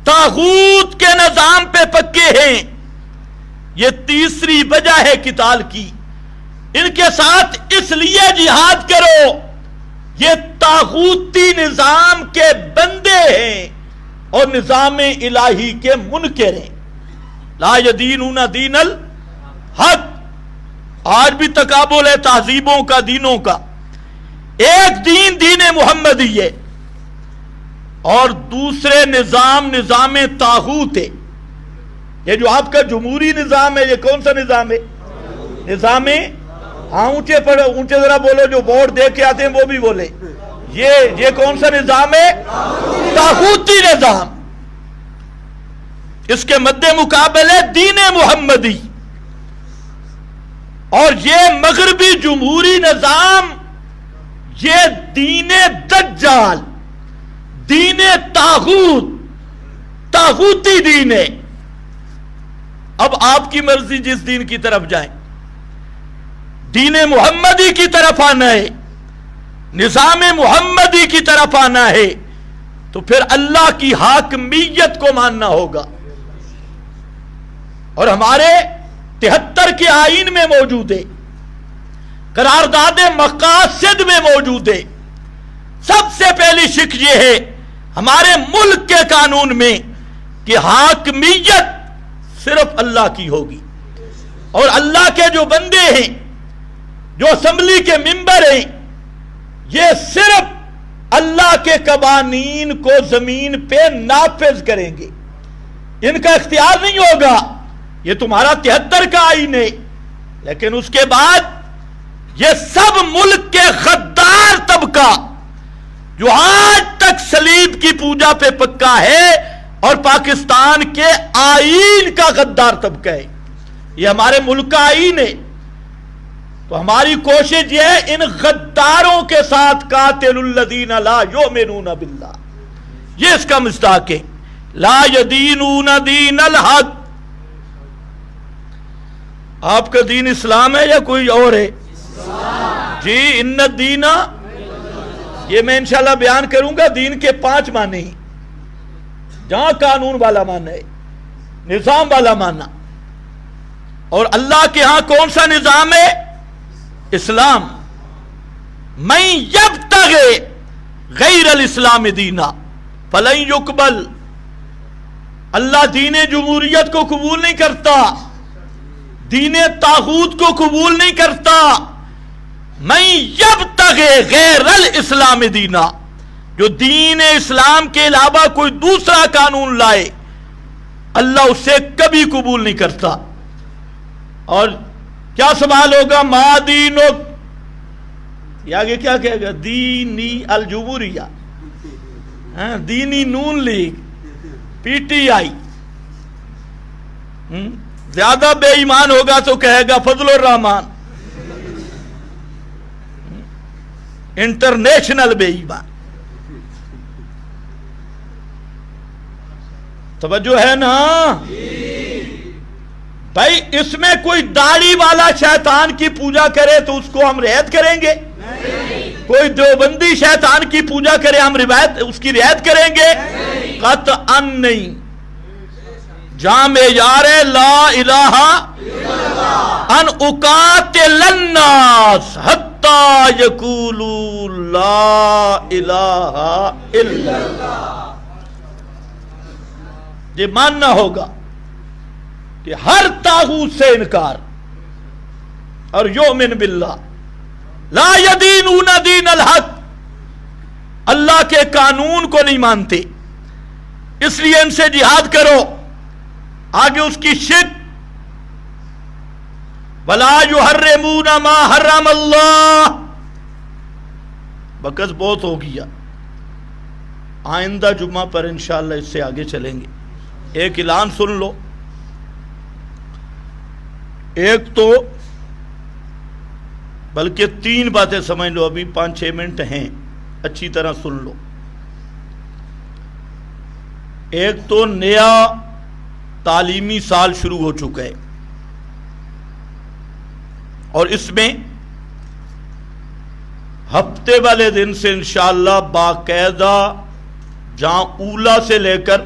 طاغوت کے نظام پہ پکے ہیں. یہ تیسری وجہ ہے قتال کی. ان کے ساتھ اس لیے جہاد کرو, یہ طاغوتی نظام کے بندے ہیں اور نظام الہی کے منکر ہیں. لا یدینون دین الحق. آج بھی تقابل ہے تہذیبوں کا، دینوں کا. ایک دین دین محمدی ہے اور دوسرے نظام طاغوت ہے. یہ جو آپ کا جمہوری نظام ہے، یہ کون سا نظام ہے؟ نظام، ہاں اونچے پڑھو، اونچے ذرا بولو، جو ووٹ دے کے آتے ہیں وہ بھی بولے. یہ کون سا نظام ہے؟ طاغوتی نظام. اس کے مد مقابل ہے دین محمدی. اور یہ مغربی جمہوری نظام، یہ دین دجال، دین طاغوت، طاغوتی دین ہے. اب آپ کی مرضی جس دین کی طرف جائیں. دین محمدی کی طرف آنا ہے، نظام محمدی کی طرف آنا ہے تو پھر اللہ کی حاکمیت کو ماننا ہوگا. اور ہمارے 73 کے آئین میں موجود ہے، قرارداد مقاصد میں موجود ہے. سب سے پہلی شک یہ ہے ہمارے ملک کے قانون میں کہ حاکمیت صرف اللہ کی ہوگی، اور اللہ کے جو بندے ہیں، جو اسمبلی کے ممبر ہیں، یہ صرف اللہ کے قوانین کو زمین پہ نافذ کریں گے. ان کا اختیار نہیں ہوگا. یہ تمہارا 73 کا آئین ہے، لیکن اس کے بعد یہ سب ملک کے غدار طبقہ جو آج تک صلیب کی پوجا پہ پکا ہے اور پاکستان کے آئین کا غدار طبقہ ہے، یہ ہمارے ملک کا آئین ہے. تو ہماری کوشش یہ ہے ان غداروں کے ساتھ قاتل الذین لا یؤمنون باللہ. یہ اس کا مصداق ہے. لا یدینون دین الحق. آپ کا دین اسلام ہے یا کوئی اور ہے؟ جی، ان الدین، یہ میں انشاءاللہ بیان کروں گا. دین کے 5 معنی ہیں، جہاں قانون والا معنی ہے، نظام والا معنی. اور اللہ کے ہاں کون سا نظام ہے؟ اسلام. من یبتغی غیر الاسلام دینا فلن یقبل. اللہ دین جمہوریت کو قبول نہیں کرتا، دین طاغوت کو قبول نہیں کرتا. من یبتغی غیر الاسلام دینا، جو دین اسلام کے علاوہ کوئی دوسرا قانون لائے اللہ اسے کبھی قبول نہیں کرتا. اور کیا سوال ہوگا؟ ما دینک، یہ آگے کیا کہے گا؟ دینی الجمہوریہ، دینی نون لیگ، پی ٹی آئی. زیادہ بے ایمان ہوگا تو کہے گا فضل الرحمان، انٹرنیشنل بے ایمان. توجہ ہے نا بھائی؟ اس میں کوئی داڑھی والا شیطان کی پوجا کرے تو اس کو ہم رعایت کریں گے؟ کوئی دیوبندی شیطان کی پوجا کرے ہم اس کی رعایت کریں گے؟ قطعاً نہیں. جام یار لا الہ ان اقاتل الناس حتی یقولوا لا الہ الا اللہ. یہ ماننا ہوگا کہ ہر طاغوت سے انکار، اور یؤمن باللہ. لا یدینون دین الحق، اللہ کے قانون کو نہیں مانتے، اس لیے ان سے جہاد کرو. آگے اس کی شک، ولا یحرمون ما حرم اللہ. بکس بہت ہو گیا، آئندہ جمعہ پر انشاءاللہ اس سے آگے چلیں گے. ایک اعلان سن لو. ایک تو بلکہ 3 باتیں سمجھ لو، ابھی 5-6 منٹ ہیں، اچھی طرح سن لو. ایک تو نیا تعلیمی سال شروع ہو چکا ہے، اور اس میں ہفتے والے دن سے انشاءاللہ باقاعدہ جہاں اولا سے لے کر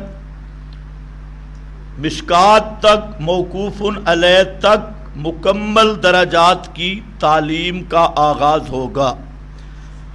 مشکات تک، موقوف علیہ تک مکمل درجات کی تعلیم کا آغاز ہوگا.